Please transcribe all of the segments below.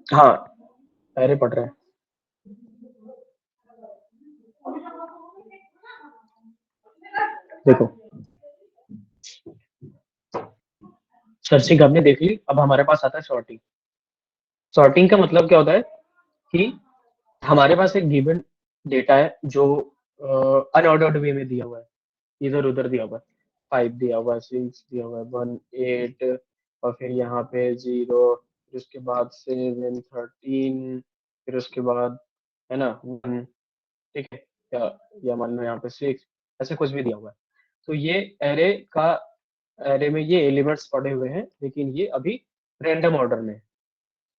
हाँ, एरे पढ़ रहे हैं। देखो, सर्चिंग हमने देख ली, अब हमारे पास आता है सॉर्टिंग। सॉर्टिंग का मतलब क्या होता है कि हमारे पास एक गिवन डेटा है जो अनऑर्डर्ड वे में दिया हुआ है, इधर उधर दिया हुआ है। 5 दिया हुआ है, 6 दिया हुआ है, 1 8, और फिर यहाँ पे 0, फिर उसके बाद 7 13, फिर उसके बाद है ना 1, ठीक है, या मान लो यहाँ पे 6, ऐसे कुछ भी दिया हुआ है। तो ये एरे का, एरे में ये एलिमेंट्स पड़े हुए हैं, लेकिन ये अभी रैंडम ऑर्डर में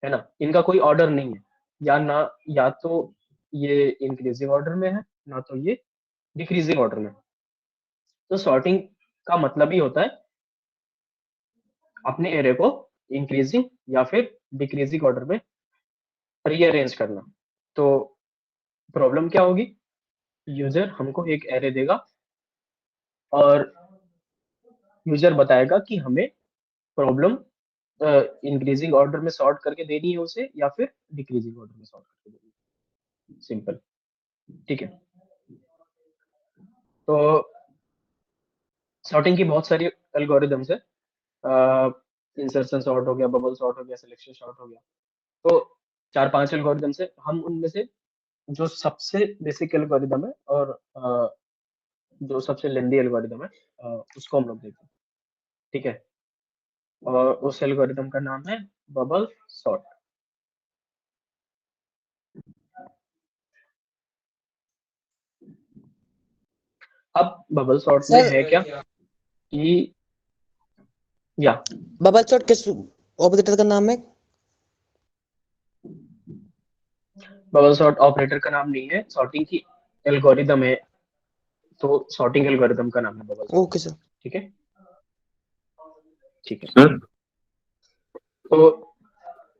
है ना, इनका कोई ऑर्डर नहीं है, या ना, या तो ये इंक्रीजिंग ऑर्डर में है, ना तो ये डिक्रीजिंग ऑर्डर में। तो सॉर्टिंग का मतलब ही होता है अपने एरे को इंक्रीजिंग या फिर डिक्रीजिंग ऑर्डर में रीअरेंज करना। तो प्रॉब्लम क्या होगी, यूजर हमको एक एरे देगा और यूजर बताएगा कि हमें प्रॉब्लम इंक्रीजिंग ऑर्डर में सॉर्ट करके देनी है उसे, या फिर डिक्रीजिंग ऑर्डर में सॉर्ट करके देनी है, सिंपल। ठीक है, तो सॉर्टिंग की बहुत सारी एल्गोरिदम्स है। इंसर्शन सॉर्ट हो गया, बबल सॉर्ट हो गया, सिलेक्शन सॉर्ट हो गया। तो 4-5 एल्गोरिदम्स है, हम उनमें से जो सबसे बेसिक एल्गोरिदम है और जो सबसे लेंदी एल्गोरिदम है, उसको हम लोग देखते हैं। ठीक है, और उस एल्गोरिदम का नाम है बबल सॉर्ट। अब बबल सॉर्ट में सर, है क्या कि, या बबल शॉट किस ऑपरेटर का नाम है? बबल सॉर्ट ऑपरेटर का नाम नहीं है, सॉर्टिंग की एल्गोरिदम है। तो सॉर्टिंग एल्गोरिदम का नाम है बबल सॉर्ट। Okay sir. ठीक है, ठीक है। सर तो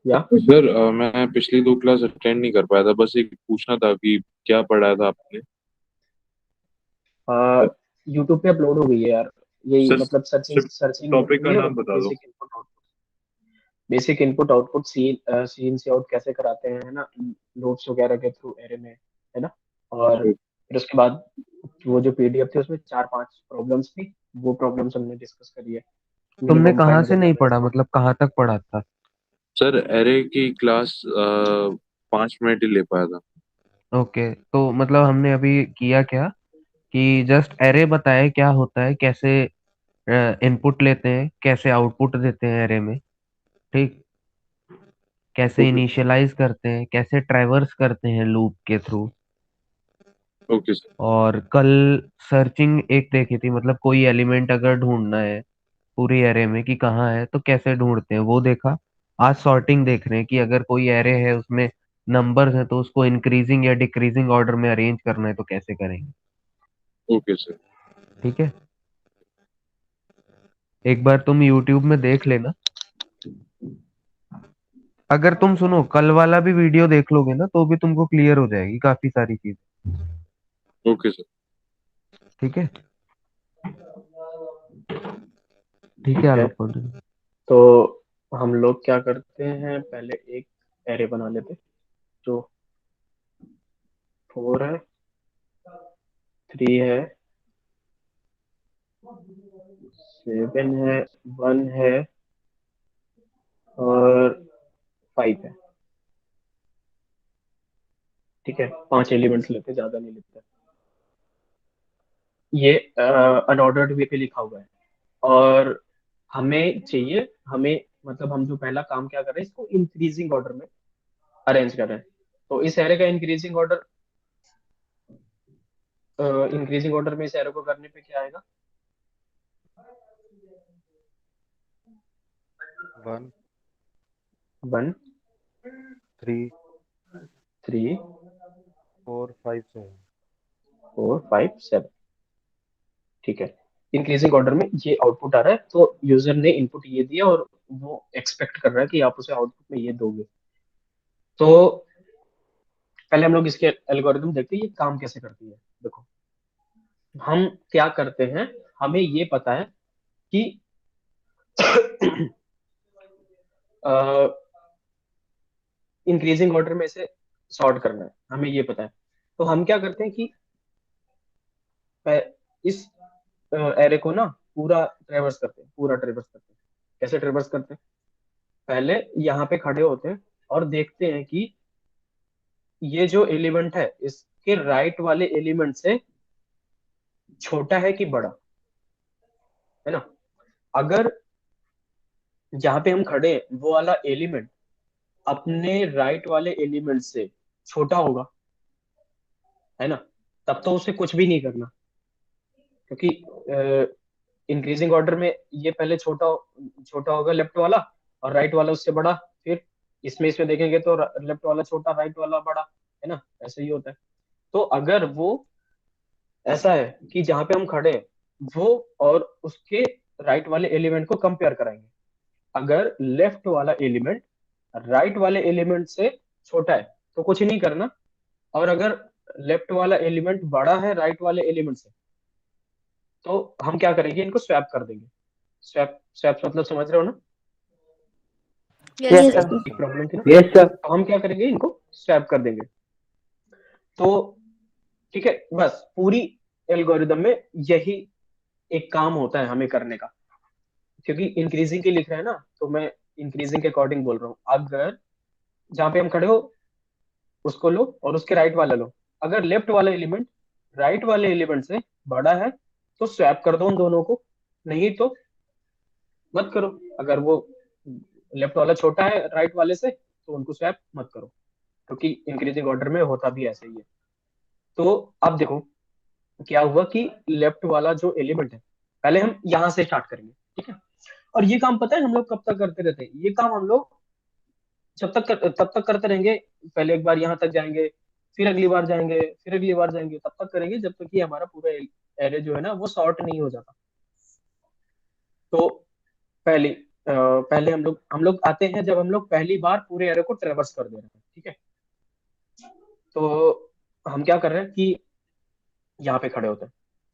या सर मैं पिछली 2 क्लास अटेंड नहीं कर पाया था, बस एक पूछना था कि क्या पढ़ाया था आपने। यूट्यूब पे अपलोड हो गई है यार, यही सर मतलब सर्चिंग, सिर्फ सर्चिंग बुक टॉपिक हुई का है, नाम उसमें बता दो। Basic input output, scene scene से आउट कैसे कराते हैं, है ना, लूप्स वगैरह के थ्रू एरे में, है ना। और फिर उसके बाद वो जो पीडीएफ थी उसमें 4-5 प्रॉब्लम्स थी, वो प्रॉब्लम्स हमने डिस्कस करी है। तुमने मिनिमम कहाँ से प्राइमरी नहीं एवरेज पढ़ा, मतलब कहाँ तक पढ़ा था? सर एरे की क्लास 5 मिनट ही ले पाया था। ओके, तो मतलब हमने अभी किया क्या कि जस्ट एरे बताए क्या होता है, कैसे इनपुट लेते हैं, कैसे आउटपुट देते हैं एरे में, ठीक, कैसे ओके इनिशियलाइज करते हैं, कैसे ट्रैवर्स करते हैं लूप के थ्रू। Okay sir. और कल सर्चिंग एक देखी थी, मतलब कोई एलिमेंट अगर ढूंढना है पूरी एरे में कि कहाँ है तो कैसे ढूंढते हैं वो देखा। आज सॉर्टिंग देख रहे हैं कि अगर कोई एरे है उसमें नंबर्स हैं तो उसको इंक्रीजिंग या डिक्रीजिंग ऑर्डर में अरेंज करना है तो कैसे करेंगे। Okay sir. ठीक है, एक बार तुम यूट्यूब में देख लेना। अगर तुम सुनो कल वाला भी वीडियो देख लोगे ना तो भी तुमको क्लियर हो जाएगी काफी सारी चीज। Okay sir. ठीक है, ठीक है ठीक है, आलोक continue। तो हम लोग क्या करते हैं, पहले एक एरे बना लेते हैं जो 4 है, 3 है, 7 है, 1 है, और 5 है। ठीक है, 5 एलिमेंट्स लेते हैं, ज्यादा नहीं लेते। ये अनऑर्डर्ड वे पे लिखा हुआ है, और हमें चाहिए, हमें मतलब हम जो पहला काम क्या कर रहे हैं, इसको इंक्रीजिंग ऑर्डर में अरेंज कर रहे हैं। तो इस एरे का इंक्रीजिंग ऑर्डर, इंक्रीजिंग ऑर्डर में इस एरे को करने पे क्या आएगा, 1 1 3 3 4 5 7। 4 5 7। ठीक है, इंक्रीजिंग ऑर्डर में ये आउटपुट आ रहा है, तो यूजर ने इनपुट ये दिया और वो एक्सपेक्ट कर रहा है कि आप उसे आउटपुट में ये दोगे। तो पहले हम लोग इसके एल्गोरिदम देखते हैं ये काम कैसे करती है। देखो, हम क्या करते हैं, हमें ये पता है कि इंक्रीजिंग ऑर्डर में इसे सॉर्ट करना है, हमें ये पता है। तो हम क्या करते हैं कि इस एरे को ना पूरा ट्रेवर्स करते हैं, पूरा ट्रेवर्स करते हैं। कैसे ट्रेवर्स करते हैं? पहले यहाँ पे खड़े होते हैं और देखते हैं कि ये जो एलिमेंट है इसके राइट वाले एलिमेंट से छोटा है कि बड़ा है ना। अगर जहाँ पे हम खड़े हैं वो वाला एलिमेंट अपने राइट वाले एलिमेंट से छोटा होगा, है ना, तब तो उसे कुछ भी नहीं करना, क्योंकि इंक्रीजिंग ऑर्डर में ये पहले छोटा छोटा होगा लेफ्ट वाला, और राइट वाला उससे बड़ा। फिर इसमें देखेंगे तो लेफ्ट वाला छोटा, राइट वाला बड़ा, है ना, ऐसे ही होता है। तो अगर वो ऐसा है कि जहां पे हम खड़े हैं वो और उसके राइट वाले एलिमेंट को कंपेयर कराएंगे, अगर लेफ्ट वाला एलिमेंट राइट वाले एलिमेंट से छोटा है तो कुछ नहीं करना, और अगर लेफ्ट वाला एलिमेंट बड़ा है राइट वाले एलिमेंट से तो हम क्या करेंगे, इनको स्वैप कर देंगे। स्वैप स्वैप मतलब समझ रहे हो ना, यस यस सर। सर। एक प्रॉब्लम थी ना। Yes sir. तो हम क्या करेंगे, इनको स्वैप कर देंगे। तो ठीक है, बस पूरी एल्गोरिदम में यही एक काम होता है हमें करने का। क्योंकि इंक्रीजिंग के लिख रहे हैं ना, तो मैं इंक्रीजिंग के अकॉर्डिंग बोल रहा हूँ। अगर जहां पे हम खड़े हो उसको लो और उसके राइट वाला लो, अगर लेफ्ट वाला एलिमेंट राइट वाले एलिमेंट से बड़ा है तो स्वैप कर दो उन दोनों को, नहीं तो मत करो। अगर वो लेफ्ट वाला छोटा है राइट वाले से तो उनको स्वैप मत करो, क्योंकि इंक्रीजिंग ऑर्डर में होता भी ऐसे ही है। तो अब देखो क्या हुआ कि लेफ्ट वाला जो एलिमेंट है, पहले हम यहां से स्टार्ट करेंगे, ठीक है। और ये काम पता है हम लोग कब तक करते रहते हैं, ये काम हम लोग तब तक करते रहेंगे। पहले एक बार यहाँ तक जाएंगे, फिर अगली बार जाएंगे, फिर अगली बार जाएंगे, तब तक करेंगे जब तक कि हमारा पूरा एरे जो है ना वो सॉर्ट नहीं हो जाता। तो पहले पहले हम लोग आते हैं जब हम लोग पहली बार पूरे एरे को ट्रेवर्स कर दे रहे हैं, ठीक है। तो हम क्या कर रहे हैं कि यहाँ पे खड़े होते हैं।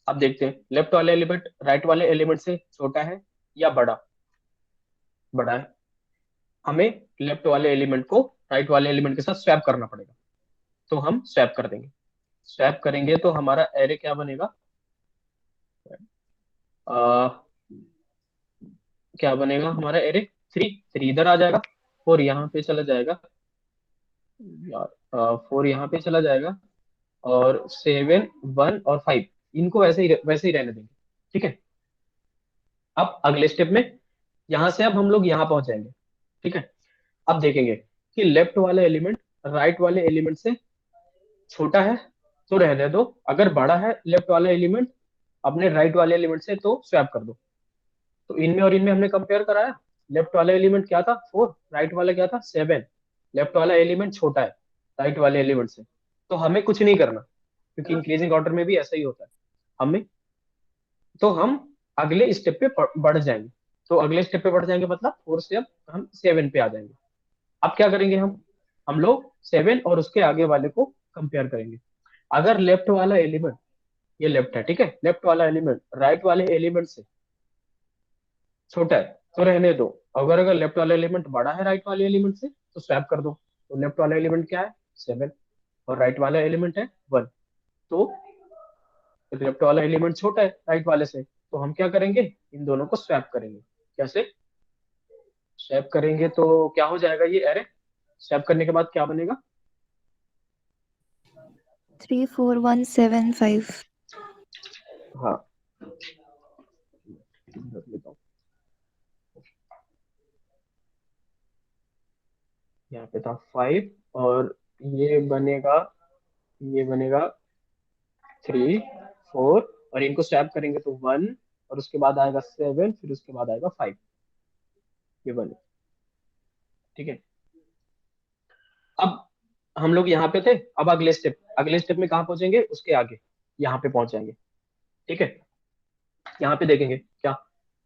अब देखते हैं लेफ्ट वाले एलिमेंट राइट वाले एलिमेंट से छोटा है या बड़ा। बड़ा है, हमें लेफ्ट वाले एलिमेंट को राइट वाले एलिमेंट के साथ स्वैप करना पड़ेगा। तो हम स्वैप कर देंगे। स्वैप करेंगे तो हमारा एरे क्या बनेगा, आ, क्या बनेगा हमारा एरे, थ्री। थ्री इधर आ जाएगा, फोर यहाँ पे चला जाएगा यार, फोर यहाँ पे चला जाएगा, और सेवन, वन और फाइव इनको वैसे ही रहने देंगे, ठीक है। अब अगले स्टेप में यहां से अब हम लोग यहाँ पहुंच जाएंगे, ठीक है। अब देखेंगे कि लेफ्ट वाला एलिमेंट राइट वाले एलिमेंट से छोटा है तो रहने दो, अगर बड़ा है लेफ्ट वाला एलिमेंट अपने राइट वाले एलिमेंट से तो स्वैप कर दो। तो इनमें और इनमें हमने कंपेयर कराया, लेफ्ट वाला एलिमेंट क्या था, फोर, राइट वाला क्या था, सेवन। लेफ्ट वाला एलिमेंट छोटा है राइट वाले एलिमेंट से, तो हमें कुछ नहीं करना, क्योंकि इंक्रीजिंग ऑर्डर में भी ऐसा ही होता है। हमें तो हम अगले स्टेप पे बढ़ जाएंगे। तो अगले स्टेप पे बढ़ जाएंगे मतलब फोर से अब हम सेवन पे आ जाएंगे। अब क्या करेंगे, हम लोग सेवन और उसके आगे वाले को कंपेयर करेंगे। अगर लेफ्ट वाला एलिमेंट, ये लेफ्ट है, ठीक है, लेफ्ट वाला एलिमेंट राइट वाले एलिमेंट से छोटा है तो रहने दो, अगर लेफ्ट वाला एलिमेंट बड़ा है राइट वाले एलिमेंट से तो स्वैप कर दो। तो लेफ्ट वाला एलिमेंट क्या है, सेवन, और राइट वाला एलिमेंट है वन। तो लेफ्ट वाला एलिमेंट छोटा है राइट वाले से, तो हम क्या करेंगे, इन दोनों को स्वैप करेंगे। कैसे स्वैप करेंगे तो क्या हो जाएगा ये एरे, स्वैप करने के बाद क्या बनेगा, 3 4 1 7 5। हाँ रख लेता हूँ। यहाँ पे था फाइव, और ये बनेगा ये बनेगा थ्री, फोर, और इनको स्वैप करेंगे तो वन, और उसके बाद आएगा सेवन, फिर उसके बाद आएगा फाइव, ये बने, ठीक है। अब हम लोग यहाँ पे थे, अब अगले स्टेप में कहाँ पहुंचेंगे, उसके आगे यहाँ पे पहुंच जाएंगे, ठीक है। यहाँ पे देखेंगे क्या,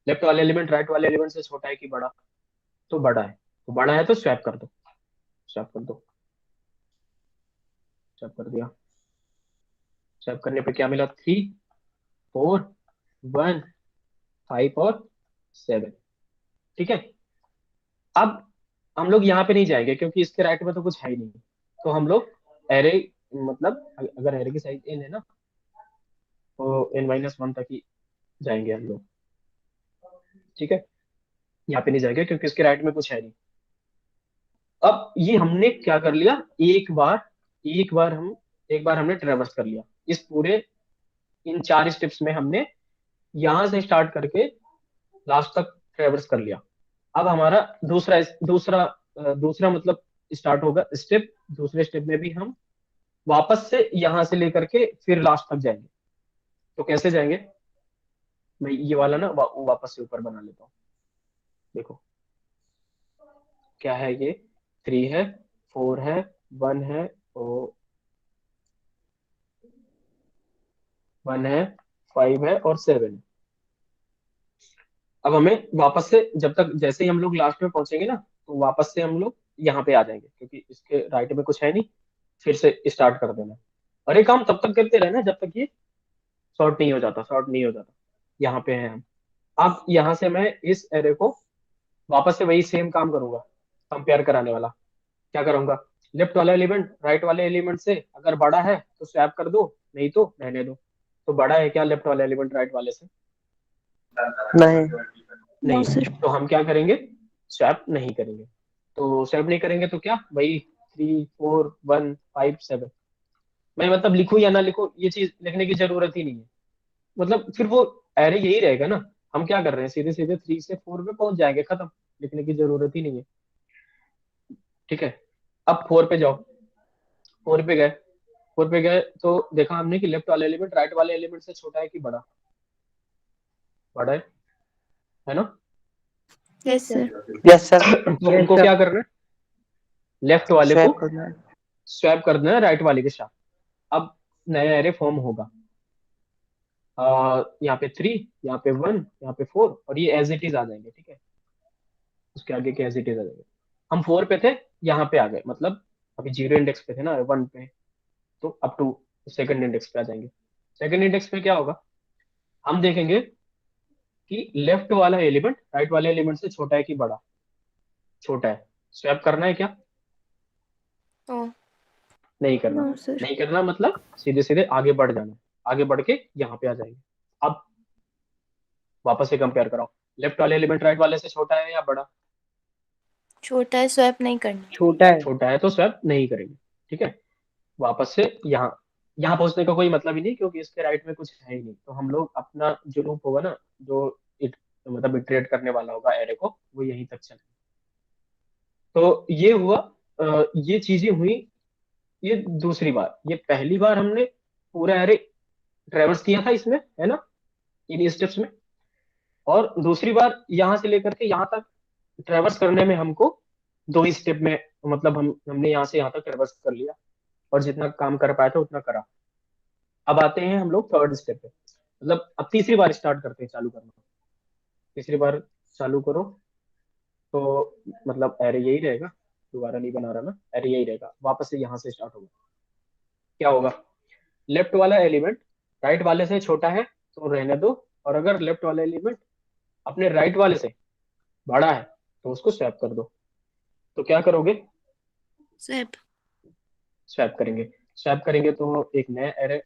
लेफ्ट वाले एलिमेंट राइट वाले एलिमेंट से छोटा है कि बड़ा, तो बड़ा है, तो बड़ा है तो स्वैप कर दो। स्वैप कर दो, स्वैप कर दिया। स्वैप करने पे क्या मिला, थ्री, फोर, वन, फाइव और सेवन, ठीक है। अब हम लोग यहाँ पे नहीं जाएंगे क्योंकि इसके राइट में तो कुछ है ही नहीं। तो हम लोग एरे, मतलब अगर एरे की साइज n है ना, तो n-1 तक ही जाएंगे हम लोग। ठीक है, यहाँ पे नहीं जाएंगे क्योंकि इसके राइट में कुछ है नहीं। अब ये हमने क्या कर लिया, एक बार हमने ट्रेवर्स कर लिया इस पूरे, इन 4 स्टेप्स में हमने यहां से स्टार्ट करके लास्ट तक ट्रेवर्स कर लिया। अब हमारा दूसरा दूसरा दूसरा मतलब स्टार्ट होगा स्टेप। दूसरे स्टेप में भी हम वापस से यहां से लेकर के फिर लास्ट तक जाएंगे। तो कैसे जाएंगे, मैं ये वाला ना वापस से ऊपर बना लेता हूँ। देखो क्या है ये, 3 है, 4 है, 1 है, और 1 है, 5 है और 7 है। अब हमें वापस से, जब तक जैसे ही हम लोग लास्ट में पहुंचेंगे ना, तो वापस से हम लोग यहाँ पे आ जाएंगे क्योंकि इसके राइट में कुछ है नहीं। फिर से स्टार्ट कर देना, और ये काम तब तक करते रहना जब तक ये शॉर्ट नहीं हो जाता। यहाँ पे है हम। अब यहाँ से मैं इस एरे को वापस से वही सेम काम करूंगा, कंपेयर कराने वाला। क्या करूंगा, लेफ्ट वाला एलिमेंट राइट वाले एलिमेंट से अगर बड़ा है तो स्वैप कर दो, नहीं तो रहने दो। तो बड़ा है क्या लेफ्ट वाला एलिमेंट राइट वाले से? नहीं। नो नहीं। सर। तो हम क्या करेंगे, स्वैप नहीं करेंगे। तो स्वैप नहीं करेंगे तो क्या, वही 3, 4, 1, 5, 7। मैं मतलब लिखूं या ना लिखूं, ये चीज लिखने की जरूरत ही नहीं है। मतलब फिर वो एरे यही रहेगा ना। हम क्या कर रहे हैं, सीधे सीधे 3 से 4 पे पहुंच जाएंगे, खत्म। लिखने की जरूरत ही नहीं है। ठीक है, अब 4 पे जाओ। 4 पे गए, 4 पे गए तो देखा हमने कि लेफ्ट वाला एलिमेंट राइट वाले एलिमेंट से छोटा है कि बड़ा? बड़ा है ना? Yes sir. Yes sir. तो हमको क्या करना है, लेफ्ट वाले को स्वैप करना है। स्वैप कर देना है राइट वाले के साथ। अब नया एरे फॉर्म होगा। यहाँ पे 3, यहाँ पे 1, यहाँ पे 4, और ये एज इट इज आ जाएंगे। ठीक है, उसके आगे के एज इट इज आ जाएंगे। हम 4 पे थे, यहाँ पे आ गए, मतलब अभी 0 इंडेक्स पे थे ना, 1 पे, तो अप टू सेकंड इंडेक्स पे आ जाएंगे। सेकंड इंडेक्स पे क्या होगा, हम देखेंगे कि लेफ्ट वाला एलिमेंट राइट वाले एलिमेंट से छोटा है कि बड़ा? छोटा है। स्वैप करना है क्या? ओ नहीं करना। No sir. नहीं करना मतलब सीधे सीधे आगे बढ़ जाना। आगे बढ़ के यहाँ पे आ जाएंगे। अब वापस से कंपेयर कराओ, लेफ्ट वाले एलिमेंट राइट वाले से छोटा है या बड़ा? छोटा है, स्वैप नहीं करना। छोटा है। छोटा है, तो स्वैप नहीं करेंगे। ठीक है, वापस से यहाँ यहाँ पहुंचने का कोई मतलब ही नहीं क्योंकि इसके राइट में कुछ है ही नहीं। तो हम लोग अपना जो लूप होगा ना, जो इट मतलब इटरेट करने वाला होगा एरे को, वो यहीं तक चलेगा। तो ये हुआ, ये चीजें हुई। ये दूसरी बार, ये पहली बार हमने पूरा एरे ट्रेवर्स किया था इसमें, है ना, इन स्टेप्स में। और दूसरी बार यहाँ से लेकर के यहाँ तक ट्रेवर्स करने में हमको 2 ही स्टेप में, मतलब हमने यहाँ से यहाँ तक ट्रेवर्स कर लिया और जितना काम कर पाया था उतना करा। अब आते हैं हम लोग थर्ड स्टेप पे, मतलब अब तीसरी बार स्टार्ट करते हैं चालू करना। तीसरी बार चालू करो तो मतलब एरे यही रहेगा, दोबारा नहीं बना रहा ना, एरे यही रहेगा, वापस से यहाँ से स्टार्ट होगा। क्या होगा, लेफ्ट वाला एलिमेंट राइट वाले से छोटा है तो रहने दो, और अगर लेफ्ट वाला एलिमेंट अपने राइट वाले से बड़ा है तो उसको स्वैप कर दो। तो क्या करोगे, स्वैप। स्वैप करेंगे। स्वैप करेंगे तो एक नया एरे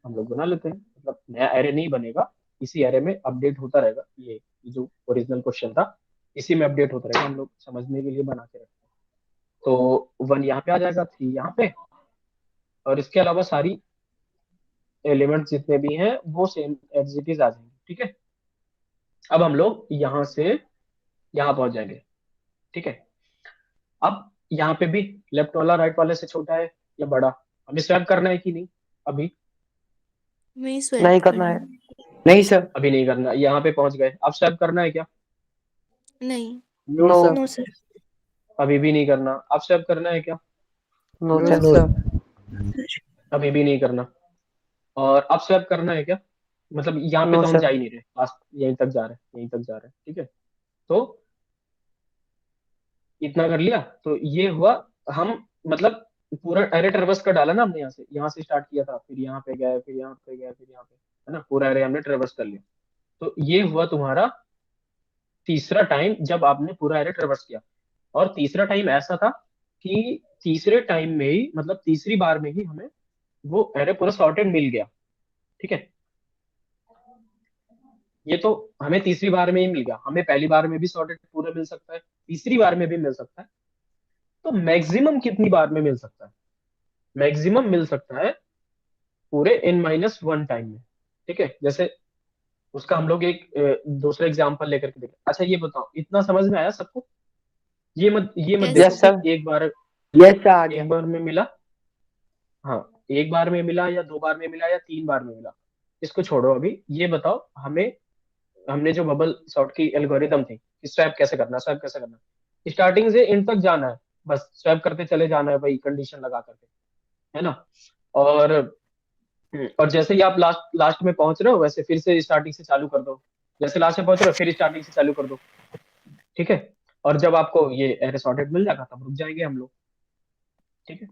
हम लोग बना लेते हैं, मतलब नया एरे नहीं बनेगा, इसी एरे में अपडेट होता रहेगा। ये जो ओरिजिनल क्वेश्चन था इसी में अपडेट होता रहेगा, हम लोग समझने के लिए बना के रखते हैं। तो 1 यहाँ पे आ जाएगा, 3 यहाँ पे, और इसके अलावा सारी एलिमेंट जितने भी हैं वो सेम एज इट इज आ जाएंगे। ठीक है, अब हम लोग यहाँ से यहाँ पहुंच जाएंगे। ठीक है, अब यहाँ पे भी लेफ्ट वाला राइट वाले से छोटा है या बड़ा? हमें स्वैप करना है कि नहीं? अभी मैं स्वैप नहीं करना है। नहीं सर। अभी नहीं करना। यहाँ पे पहुंच गए, अब स्वैप करना है क्या? नहीं। No sir. No sir. अभी भी नहीं करना। अब स्वैप करना है क्या? No no sir. अभी भी नहीं करना। और अब स्वैप करना है क्या? मतलब यहाँ पे नो तो हम जा सर। ही नहीं रहे, लास्ट यहीं तक जा रहे हैं, यहीं तक जा रहे हैं। ठीक है, तो इतना कर लिया। तो ये हुआ, हम मतलब पूरा एरे ट्रेवर्स कर डाला ना हमने, यहाँ से स्टार्ट किया था, फिर यहाँ पे गए, फिर यहाँ पे गए, फिर यहाँ पे, है ना, पूरा एरे हमने ट्रेवर्स कर लिया। तो ये हुआ तुम्हारा तीसरा टाइम जब आपने पूरा एरे ट्रेवर्स किया। और तीसरा टाइम ऐसा था कि तीसरे टाइम में ही, मतलब तीसरी बार में ही हमें वो एरे पूरा सॉर्टेड मिल गया। ठीक है, ये तो हमें तीसरी बार में ही मिल गया, हमें पहली बार में भी सॉर्टेड पूरा मिल सकता है, तीसरी बार में भी मिल सकता है। तो मैक्सिमम कितनी बार में मिल सकता है? मैक्सिमम मिल सकता है पूरे n-1 टाइम में। ठीक है, जैसे उसका हम लोग एक दूसरा एग्जांपल लेकर के देखें। अच्छा ये बताओ, इतना समझ में आया सबको? ये मत यस देखो यस कि सर। एक बार, यस सर, आ गया। एक बार में मिला, हाँ एक बार में मिला या दो बार में मिला या तीन बार में मिला, इसको छोड़ो। अभी ये बताओ हमें, हमने जो बबल सॉर्ट की एल्गोरिदम थी कि स्वैप कैसे करना, स्वैप कैसे करना, स्टार्टिंग से एंड तक जाना है, बस स्वैप करते चले जाना है भाई, कंडीशन लगा करके, है ना। और और जैसे ही आप लास्ट लास्ट में पहुंच रहे हो, वैसे फिर से स्टार्टिंग से चालू कर दो, जैसे लास्ट में पहुंच रहे हो फिर स्टार्टिंग से चालू कर दो। ठीक है, और जब आपको ये एरे सॉर्टेड मिल जाएगा तब रुक जाएंगे हम लोग। ठीक है,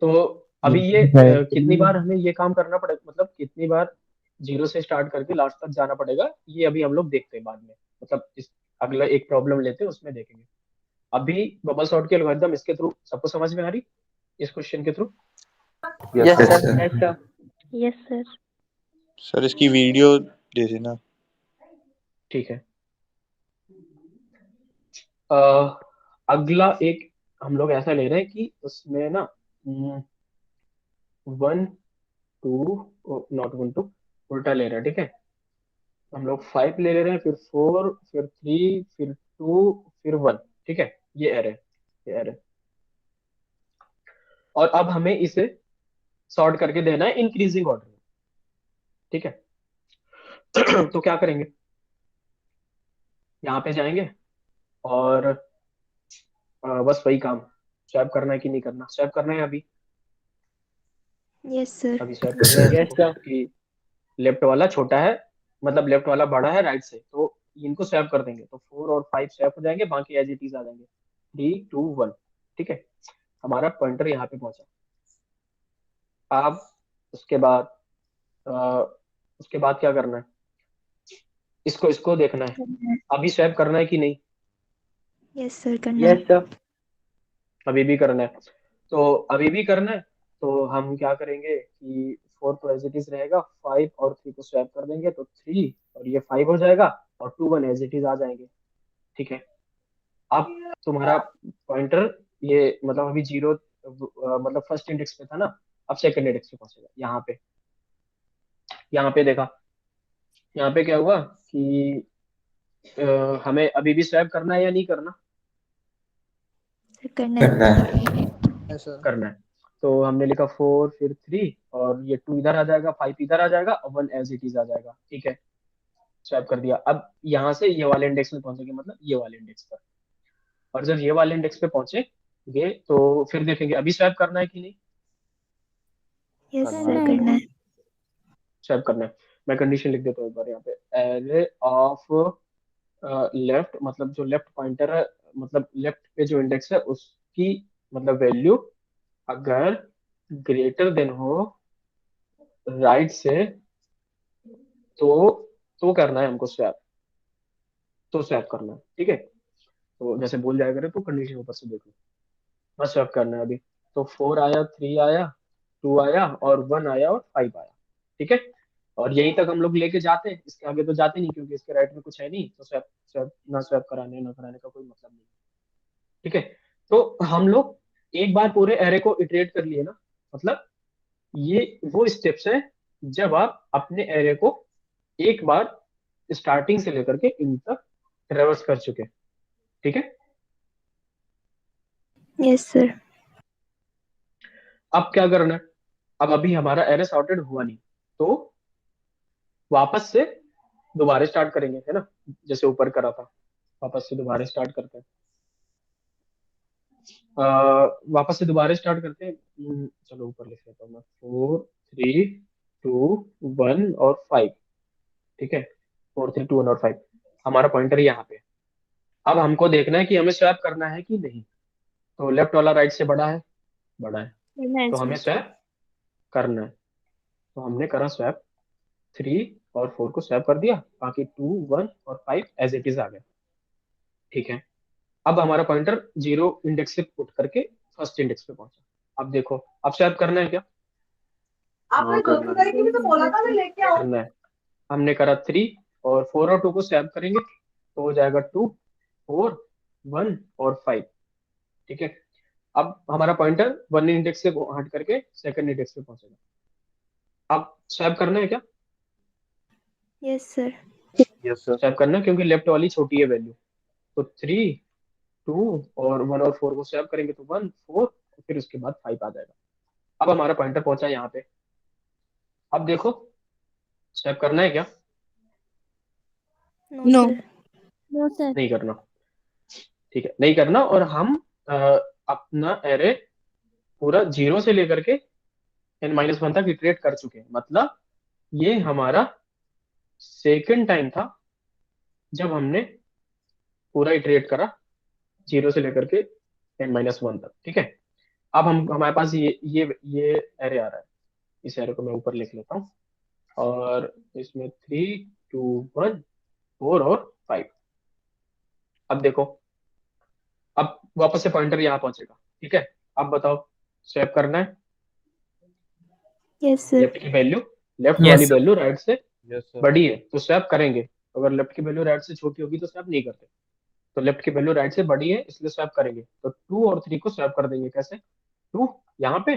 तो अभी ये कितनी बार हमें ये काम करना पड़ेगा, मतलब कितनी बार जीरो से स्टार्ट करके लास्ट तक जाना पड़ेगा, ये अभी हम लोग देखते हैं बाद में, मतलब इस अगला एक प्रॉब्लम लेते हैं उसमें देखेंगे। अभी बबल सॉर्ट की एल्गोरिदम इसके थ्रू सबको समझ में आ रही, इस क्वेश्चन के through? Yes yes sir. Sir. Yes sir. Yes sir. Sir इसकी वीडियो दे देना। ठीक है, अ, अगला एक हम लोग ऐसा ले रहे हैं कि उसमें ना 1 2, नॉट 1 2, उल्टा ले रहे हैं। ठीक है, हम लोग 5 ले रहे हैं, फिर 4, फिर 3, फिर 2, फिर 1। ठीक है, ये एरे, ये एरे। और अब हमें इसे सॉर्ट करके देना है इंक्रीजिंग ऑर्डर में। ठीक है, तो क्या करेंगे, यहाँ पे जाएंगे और बस वही काम, स्वैप करना है कि नहीं करना, स्वैप करना है अभी, यस सर। अभी स्वैप करना है यस हमको, सर। कि लेफ्ट वाला छोटा है, मतलब लेफ्ट वाला बड़ा है राइट से, तो इनको स्वैप कर देंगे तो 4 और 5 स्वैप हो जाएंगे, बाकी एज इट इज आ जाएंगे, 3 2 1। ठीक है, हमारा पॉइंटर यहाँ पे पहुंचा। अब उसके बाद अ, उसके बाद क्या करना है, इसको इसको देखना है, अभी स्वैप करना है कि नहीं, यस सर, करना यस है। सर। अभी भी करना है। तो अभी भी करना है, तो हम क्या करेंगे कि 4 तो एज इट इज रहेगा, 5 और 3 को स्वैप कर देंगे तो 3 और ये 5 हो जाएगा, और 2 1 एज इट इज आ जाएंगे। ठीक है, अब तुम्हारा पॉइंटर ये मतलब अभी जीरो, मतलब फर्स्ट इंडेक्स पे था ना, अब सेकंड इंडेक्स पे पहुंचेगा। यहाँ पे देखा, यहाँ पे क्या हुआ कि हमें अभी भी स्वैप करना है या नहीं करना, सर, करना है। करना है। तो हमने लिखा 4 फिर 3, और ये 2 इधर आ जाएगा, 5 इधर आ जाएगा, और 1 एज इट इज आ जाएगा। ठीक है, स्वैप कर दिया। अब यहाँ से ये वाले इंडेक्स में पहुंचेंगे, मतलब ये वाले इंडेक्स पर, और जब ये वाले इंडेक्स पे पहुंचेंगे तो फिर देखेंगे अभी स्वैप करना है कि नहीं, यस करना सर, है। करना है। स्वैप करना है। मैं कंडीशन लिख देता हूँ एक बार यहाँ पे, एरे ऑफ लेफ्ट, मतलब जो लेफ्ट पॉइंटर है, मतलब लेफ्ट पे जो इंडेक्स है उसकी, मतलब वैल्यू अगर ग्रेटर देन हो राइट से, तो करना है हमको स्वैप, तो स्वैप करना है। ठीक है, तो जैसे बोल जाया करे तो कंडीशन ऊपर से देख लो, बस स्वैप करना है अभी। तो 4 आया, 3 आया, 2 आया, और 1 आया, और 5 आया। ठीक है, और यहीं तक हम लोग लेके जाते हैं, इसके आगे तो जाते नहीं, क्योंकि इसके राइट में कुछ है नहीं, तो स्वैप स्वैप ना स्वैप कराने ना कराने का कोई मतलब नहीं। ठीक है, तो हम लोग एक बार पूरे एरे को इटरेट कर लिए ना, मतलब ये वो स्टेप्स हैं जब आप अपने एरे को एक बार स्टार्टिंग से लेकर के इन तक ट्रेवर्स कर चुके। ठीक है, यस सर। अब क्या करना है, अब अभी हमारा एरे सॉर्टेड हुआ नहीं, तो वापस से दोबारा स्टार्ट करेंगे, है ना, जैसे ऊपर करा था, वापस से दोबारा स्टार्ट करते हैं। वापस से दोबारा स्टार्ट करते हैं। चलो ऊपर लिख लेता हूँ मैं, 4 3 2 1 और 5। ठीक है, 4 3 2 1 और 5, हमारा पॉइंटर यहाँ पे है। अब हमको देखना है कि हमें स्वैप करना है कि नहीं, तो लेफ्ट वाला राइट से बड़ा है, बड़ा है, करना है तो हमें सर। स्वैप करना है। तो हमने करा स्वैप, 3 और 4 को स्वैप कर दिया, बाकी 2 1 और 5 एज इट इज आ गया। ठीक है। अब हमारा पॉइंटर 0 इंडेक्स से उठ करके फर्स्ट इंडेक्स पे पहुंचा। अब देखो, अब स्वैप करना है क्या? हाँ करना है। करना है। हमने करा 3 और 4 और 2 को स्वैप करेंगे तो हो जाएगा 2, 4, 1 और 5। ठीक है। अब हमारा पॉइंटर 1 इंडेक्स से हट करके सेकंड इंडेक्स पे पहुंचेगा। अब स्वैप करना है क्या? Yes sir. Yes sir. Swap करना है, क्योंकि लेफ्ट वाली छोटी है वैल्यू। तो 3, 2 और 1 और 4 को स्वैप करेंगे तो 1, 4 और फिर उसके बाद 5 आ जाएगा। अब हमारा पॉइंटर पहुंचा यहाँ पे। अब देखो, स्वैप करना है क्या? No no sir. No sir. नहीं करना। ठीक है, नहीं करना। और हम अ, अपना एरे पूरा 0 से लेकर के n-1 तक इटरेट कर चुके हैं। मतलब ये हमारा सेकंड टाइम था जब हमने पूरा इटरेट करा 0 से लेकर के n-1 तक। ठीक है। अब हम हमारे पास ये एरे आ रहा है। इस एरे को मैं ऊपर लिख लेता हूँ। और इसमें 3, 2, 1, 4 और 5। अब देखो, अब वापस से पॉइंटर यहाँ पहुंचेगा। ठीक है। अब बताओ, स्वैप करना है। Yes sir. लेफ्ट की वैल्यू, लेफ्ट वाली यस वैल्यू राइट से यस सर। बड़ी है तो स्वैप करेंगे। अगर लेफ्ट की वैल्यू राइट से छोटी होगी तो स्वैप नहीं करते। तो लेफ्ट की वैल्यू राइट से बड़ी है इसलिए स्वैप करेंगे। तो 2 और 3 को स्वैप कर देंगे। कैसे? 2 यहाँ पे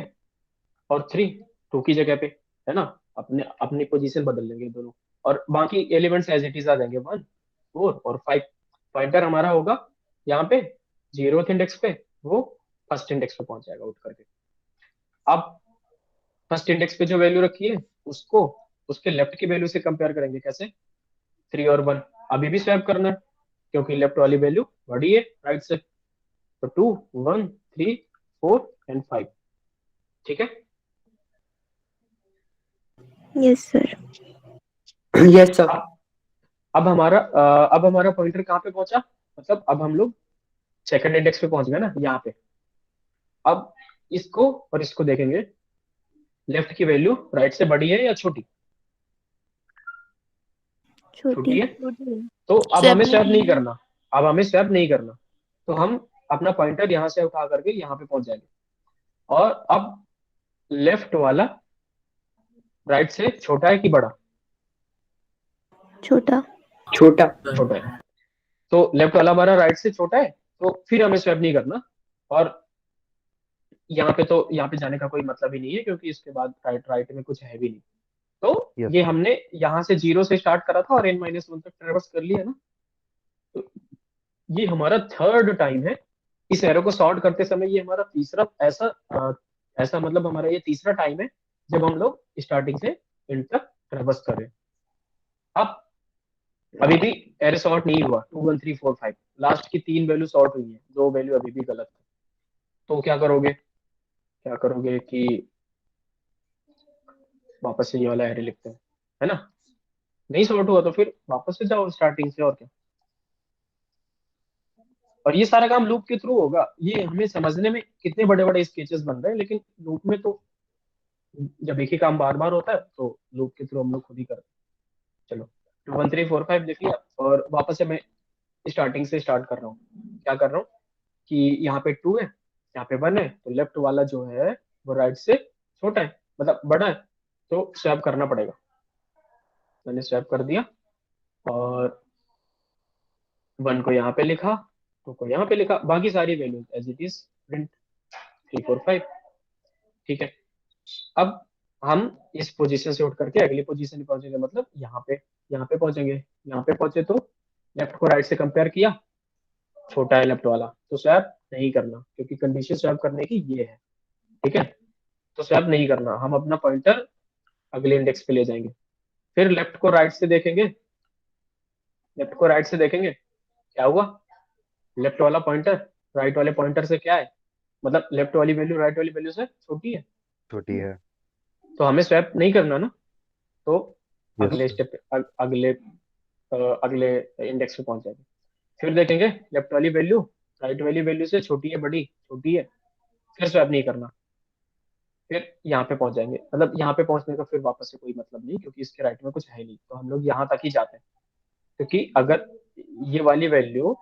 और 3 2 की जगह पे, है ना। अपने अपनी पोजीशन बदल लेंगे दोनों। और बाकी एलिमेंट्स एज इट इज आ जाएंगे, 1, 4 और 5। पॉइंटर हमारा होगा यहाँ पे 0th इंडेक्स पे, वो फर्स्ट इंडेक्स पे पहुंच जाएगा उठ करके। अब फर्स्ट इंडेक्स पे जो वैल्यू रखी है उसको उसके लेफ्ट की वैल्यू से कंपेयर करेंगे। कैसे? 3 और 1। अभी भी स्वैप करना है क्योंकि लेफ्ट वाली वैल्यू बड़ी है राइट से। तो 2, 1, 3, 4 एंड 5। ठीक है। Yes sir. Yes sir. अब हमारा पॉइंटर कहाँ पे पहुंचा? मतलब अब हम लोग सेकंड इंडेक्स पे पहुंच गए ना, यहाँ पे। अब इसको और इसको देखेंगे, लेफ्ट की वैल्यू राइट से बड़ी है या छोटी? छोटी। छोटी है। तो अब स्वैप हमें नहीं स्वैप नहीं करना। करना। अब हमें स्वैप नहीं करना। तो हम अपना पॉइंटर यहाँ से उठा करके यहाँ पे पहुंच जाएंगे। और अब लेफ्ट वाला राइट से छोटा है कि बड़ा? छोटा। छोटा। छोटा है। तो लेफ्ट वाला हमारा राइट से छोटा है तो फिर हमें स्वैप नहीं करना। और यहाँ पे जाने का कोई मतलब ही नहीं है क्योंकि इसके बाद राइट राइट में कुछ है भी नहीं। तो यस ये सर। हमने यहाँ से 0 से स्टार्ट करा था और n-1 तक ट्रेवर्स कर लिया ना। तो ये हमारा थर्ड टाइम है इस एरो को सॉर्ट करते समय। ये हमारा तीसरा ऐसा मतलब हमारा ये तीसरा टाइम है जब हम लोग स्टार्टिंग से एंड तक ट्रेवर्स कर रहे हैं। अब अभी भी एरे सॉर्ट नहीं हुआ। 2, 1, 3, 4, 5 लास्ट की 3 वैल्यू सॉर्ट हुई है, 2 वैल्यू अभी भी गलत है। तो क्या करोगे कि वापस से ये वाला एरे लिखते हैं, है ना। नहीं सॉर्ट हुआ तो फिर वापस से जाओ स्टार्टिंग से, और क्या। और ये सारा काम लूप के थ्रू होगा। ये हमें समझने में कितने बड़े बड़े स्केचेस बन रहे हैं, लेकिन लूप में तो जब एक ही काम बार बार होता है तो लूप के थ्रू हम लोग खुद ही करते हैं। चलो, 2, 1, 3, 4, 5 लिख लिया और वापस से मैं स्टार्टिंग से स्टार्ट कर रहा हूँ। क्या कर रहा हूँ कि यहाँ पे 2 है, यहाँ पे 1 है, तो लेफ्ट वाला जो है वो राइट से छोटा है, मतलब बड़ा है। तो स्वैप करना पड़ेगा। मैंने स्वैप कर दिया और 1 को यहाँ पे लिखा, 2 को यहाँ पे लिखा, बाकी सारी values as it is print 3, 4, 5। ठीक है। अब हम इस पोजीशन से उठ करके अगली पोजीशन पे पहुंचेंगे। मतलब यहाँ पे पहुंचेंगे। यहाँ पे पहुंचे तो लेफ्ट को राइट से कंपेयर किया, छोटा है लेफ्ट वाला तो स्वैप नहीं करना क्योंकि कंडीशन स्वैप करने की ये है। ठीक है। तो स्वैप नहीं करना, हम अपना पॉइंटर अगले इंडेक्स पे ले जाएंगे। फिर लेफ्ट को राइट से देखेंगे क्या हुआ। लेफ्ट वाला पॉइंटर राइट वाले पॉइंटर से क्या है, मतलब लेफ्ट वाली वैल्यू राइट वाली वैल्यू से छोटी है। छोटी है। तो हमें स्वैप नहीं करना ना। तो यस अगले सर। स्टेप अगले इंडेक्स पे पहुंच जाएंगे। फिर देखेंगे लेफ्ट वाली वैल्यू राइट वाली वैल्यू से छोटी है, बड़ी छोटी है, फिर स्वैप नहीं करना। फिर यहाँ पे पहुंच जाएंगे। मतलब यहाँ पे पहुंचने का फिर वापस से कोई मतलब नहीं क्योंकि इसके राइट में कुछ है नहीं, तो हम लोग यहाँ तक ही जाते हैं। क्योंकि अगर ये वाली वैल्यू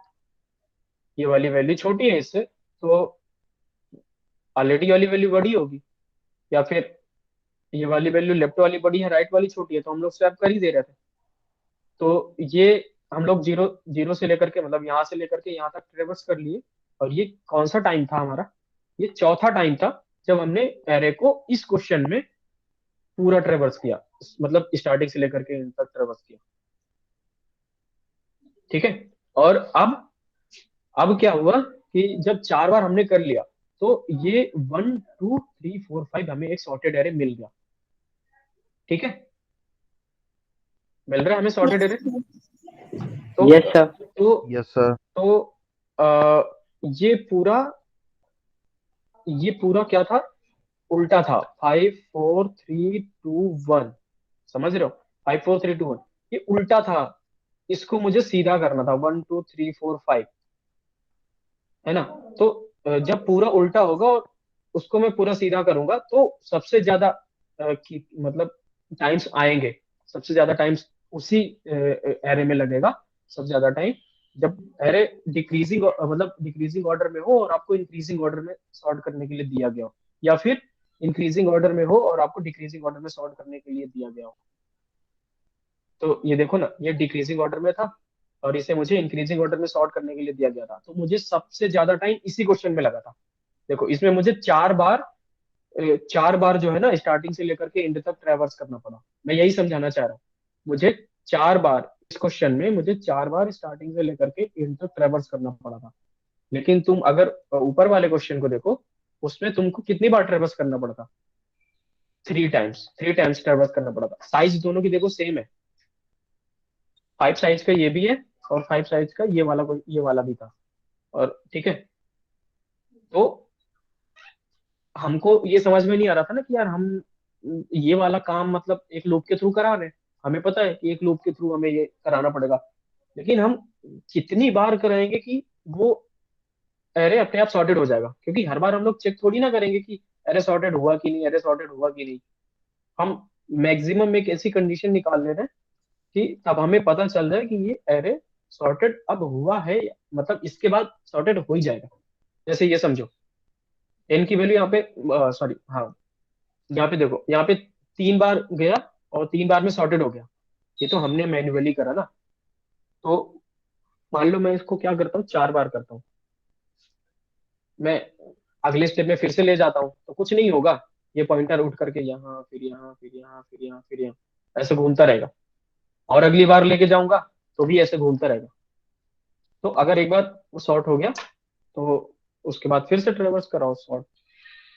ये वाली वैल्यू छोटी है इससे, तो ऑलरेडी वाली वैल्यू बड़ी होगी, या फिर ये वाली वैल्यू लेफ्ट वाली बड़ी है, राइट वाली छोटी है, तो हम लोग स्वैप कर ही दे रहे थे। तो ये हम लोग जीरो जीरो से लेकर के, मतलब यहाँ से लेकर के यहाँ तक ट्रेवर्स कर लिए। और ये कौन सा टाइम था हमारा? ये चौथा टाइम था जब हमने एरे को इस क्वेश्चन में पूरा ट्रेवर्स किया, मतलब स्टार्टिंग से लेकर के एंड तक ट्रेवर्स किया। ठीक है। और अब क्या हुआ कि जब 4 बार हमने कर लिया, तो ये 1 2 3 4 5 हमें एक सॉर्टेड एरे मिल गया। ठीक है, मिल रहा है हमें सॉर्टेड एरे। तो Yes, sir. तो यस सर। तो ये पूरा क्या था? उल्टा था। 5 4 3 2 1, समझ रहे हो? 5 4 3 2 1 ये उल्टा था। इसको मुझे सीधा करना था, 1 2 3 4 5, है ना? तो जब पूरा उल्टा होगा और उसको मैं पूरा सीधा करूंगा, तो सबसे ज्यादा मतलब टाइम्स आएंगे, सबसे ज्यादा टाइम्स उसी एरे में लगेगा। सबसे ज्यादा टाइम जब एरे डिक्रीजिंग, मतलब डिक्रीजिंग ऑर्डर में हो और आपको इंक्रीजिंग ऑर्डर में सॉर्ट करने के लिए दिया गया हो, या फिर इंक्रीजिंग ऑर्डर में हो और आपको डिक्रीजिंग ऑर्डर में सॉर्ट करने के लिए दिया गया हो। तो ये देखो ना, ये डिक्रीजिंग ऑर्डर में था और इसे मुझे इंक्रीजिंग ऑर्डर में सॉर्ट करने के लिए दिया गया था, तो मुझे सबसे ज्यादा टाइम इसी क्वेश्चन में लगा था। देखो, इसमें मुझे 4 बार जो है ना, स्टार्टिंग से लेकर के एंड तक ट्रेवर्स करना पड़ा। मैं यही समझाना चाह रहा हूँ। मुझे 4 बार इस क्वेश्चन में, मुझे 4 बार स्टार्टिंग से लेकर के एंड तक ट्रेवर्स करना पड़ा था। लेकिन तुम अगर ऊपर वाले क्वेश्चन को देखो, उसमें तुमको कितनी बार ट्रेवर्स करना पड़ा था? 3 टाइम्स, 3 टाइम्स ट्रेवर्स करना पड़ा था। साइज दोनों की देखो सेम है। 5 साइज का ये भी है और 5 साइज का ये वाला भी था। और ठीक है, तो हमको ये समझ में नहीं आ रहा था ना कि यार हम ये वाला काम मतलब एक लूप के थ्रू करा रहे हैं। हमें पता है कि एक लूप के थ्रू हमें ये कराना पड़ेगा, लेकिन हम कितनी बार कराएंगे कि वो एरे अपने आप सॉर्टेड हो जाएगा? क्योंकि हर बार हम लोग चेक थोड़ी ना करेंगे कि एरे सॉर्टेड हुआ कि नहीं, एरे सॉर्टेड हुआ कि नहीं। हम मैक्सिमम एक ऐसी कंडीशन निकाल ले रहे हैं कि तब हमें पता चल जाए कि ये एरे सॉर्टेड अब हुआ है, मतलब इसके बाद सॉर्टेड हो ही जाएगा। जैसे ये समझो, एन की वैल्यू यहाँ पे, सॉरी हाँ, यहाँ पे देखो, यहाँ पे 3 बार गया और 3 बार में सॉर्टेड हो गया। ये तो हमने मैन्युअली करा ना। तो मान लो मैं इसको क्या करता हूँ, 4 बार करता हूँ, मैं अगले स्टेप में फिर से ले जाता हूँ तो कुछ नहीं होगा। ये पॉइंटर उठ करके यहाँ, फिर यहाँ, फिर यहाँ, फिर यहाँ, फिर यहाँ, ऐसे घूमता रहेगा। और अगली बार लेके जाऊंगा तो भी ऐसे घूमता रहेगा। तो अगर एक बार वो सॉर्ट हो गया, तो उसके बाद फिर से ट्रेवर्स कराओ सॉर्ट,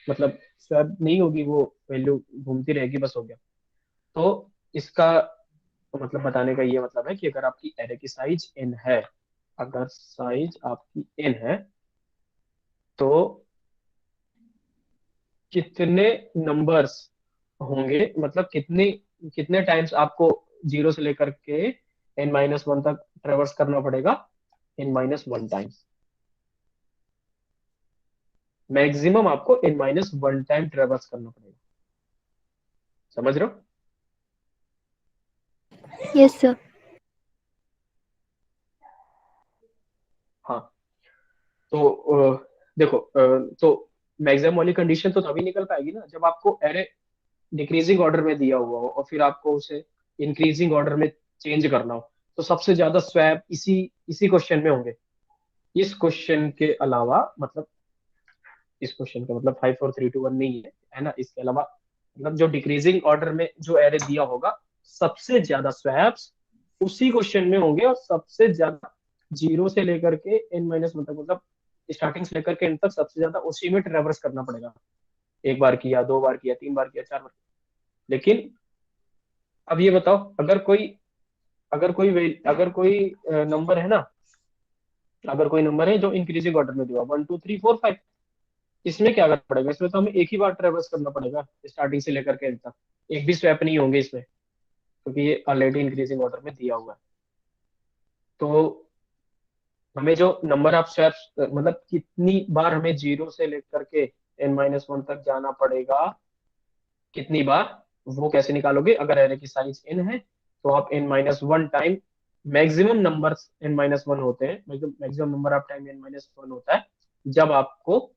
मतलब स्वैप नहीं होगी, वो वैल्यू घूमती रहेगी, बस हो गया। तो इसका मतलब बताने का ये मतलब है कि अगर आपकी एरे की साइज n है, अगर साइज आपकी n है, तो कितने नंबर्स होंगे, मतलब कितने कितने टाइम्स आपको जीरो से लेकर के n-1 तक ट्रेवर्स करना पड़ेगा? n-1 times. मैक्सिमम आपको n-1 टाइम ट्रेवर्स करना पड़ेगा। समझ रहे हो? Yes, sir. हाँ। तो देखो, तो मैक्सिमम वाली कंडीशन तो तभी निकल पाएगी ना जब आपको एरे डिक्रीजिंग ऑर्डर में दिया हुआ हो और फिर आपको उसे इंक्रीजिंग ऑर्डर में चेंज करना हो। तो सबसे ज्यादा स्वैप इसी इसी क्वेश्चन में होंगे। इस क्वेश्चन के अलावा, मतलब इस क्वेश्चन का मतलब 5 4 3 2 1 नहीं है ना? इसके अलावा मतलब जो डिक्रीजिंग ऑर्डर में जो एरे दिया होगा, सबसे ज्यादा स्वैप्स उसी क्वेश्चन में होंगे। और सबसे ज्यादा जीरो से लेकर के n-1 तक, मतलब स्टार्टिंग से लेकर के एंड तक सबसे ज्यादा उसी में ट्रेवर्स करना पड़ेगा। 1 बार किया, 2 बार किया, 3 बार किया, 4 बार। लेकिन अब ये बताओ, अगर कोई नंबर है ना, अगर कोई नंबर है जो इंक्रीजिंग ऑर्डर में दिया 1 2 3 4 5, इसमें क्या करना पड़ेगा? इसमें तो हमें एक ही बार ट्रेवर्स करना पड़ेगा स्टार्टिंग से लेकर के एंड तक। एक भी स्वैप नहीं होंगे इसमें, क्योंकि ये ऑलरेडी इंक्रीजिंग ऑर्डर में दिया हुआ है। तो हमें जो नंबर ऑफ स्वैप्स, मतलब कितनी बार हमें जीरो से लेकर के n-1 तक जाना पड़ेगा, कितनी बार, वो कैसे निकालोगे? अगर एरे की साइज n है, तो आप n-1 time maximum number n-1 होते हैं, maximum number of time n-1 होता है जब आपको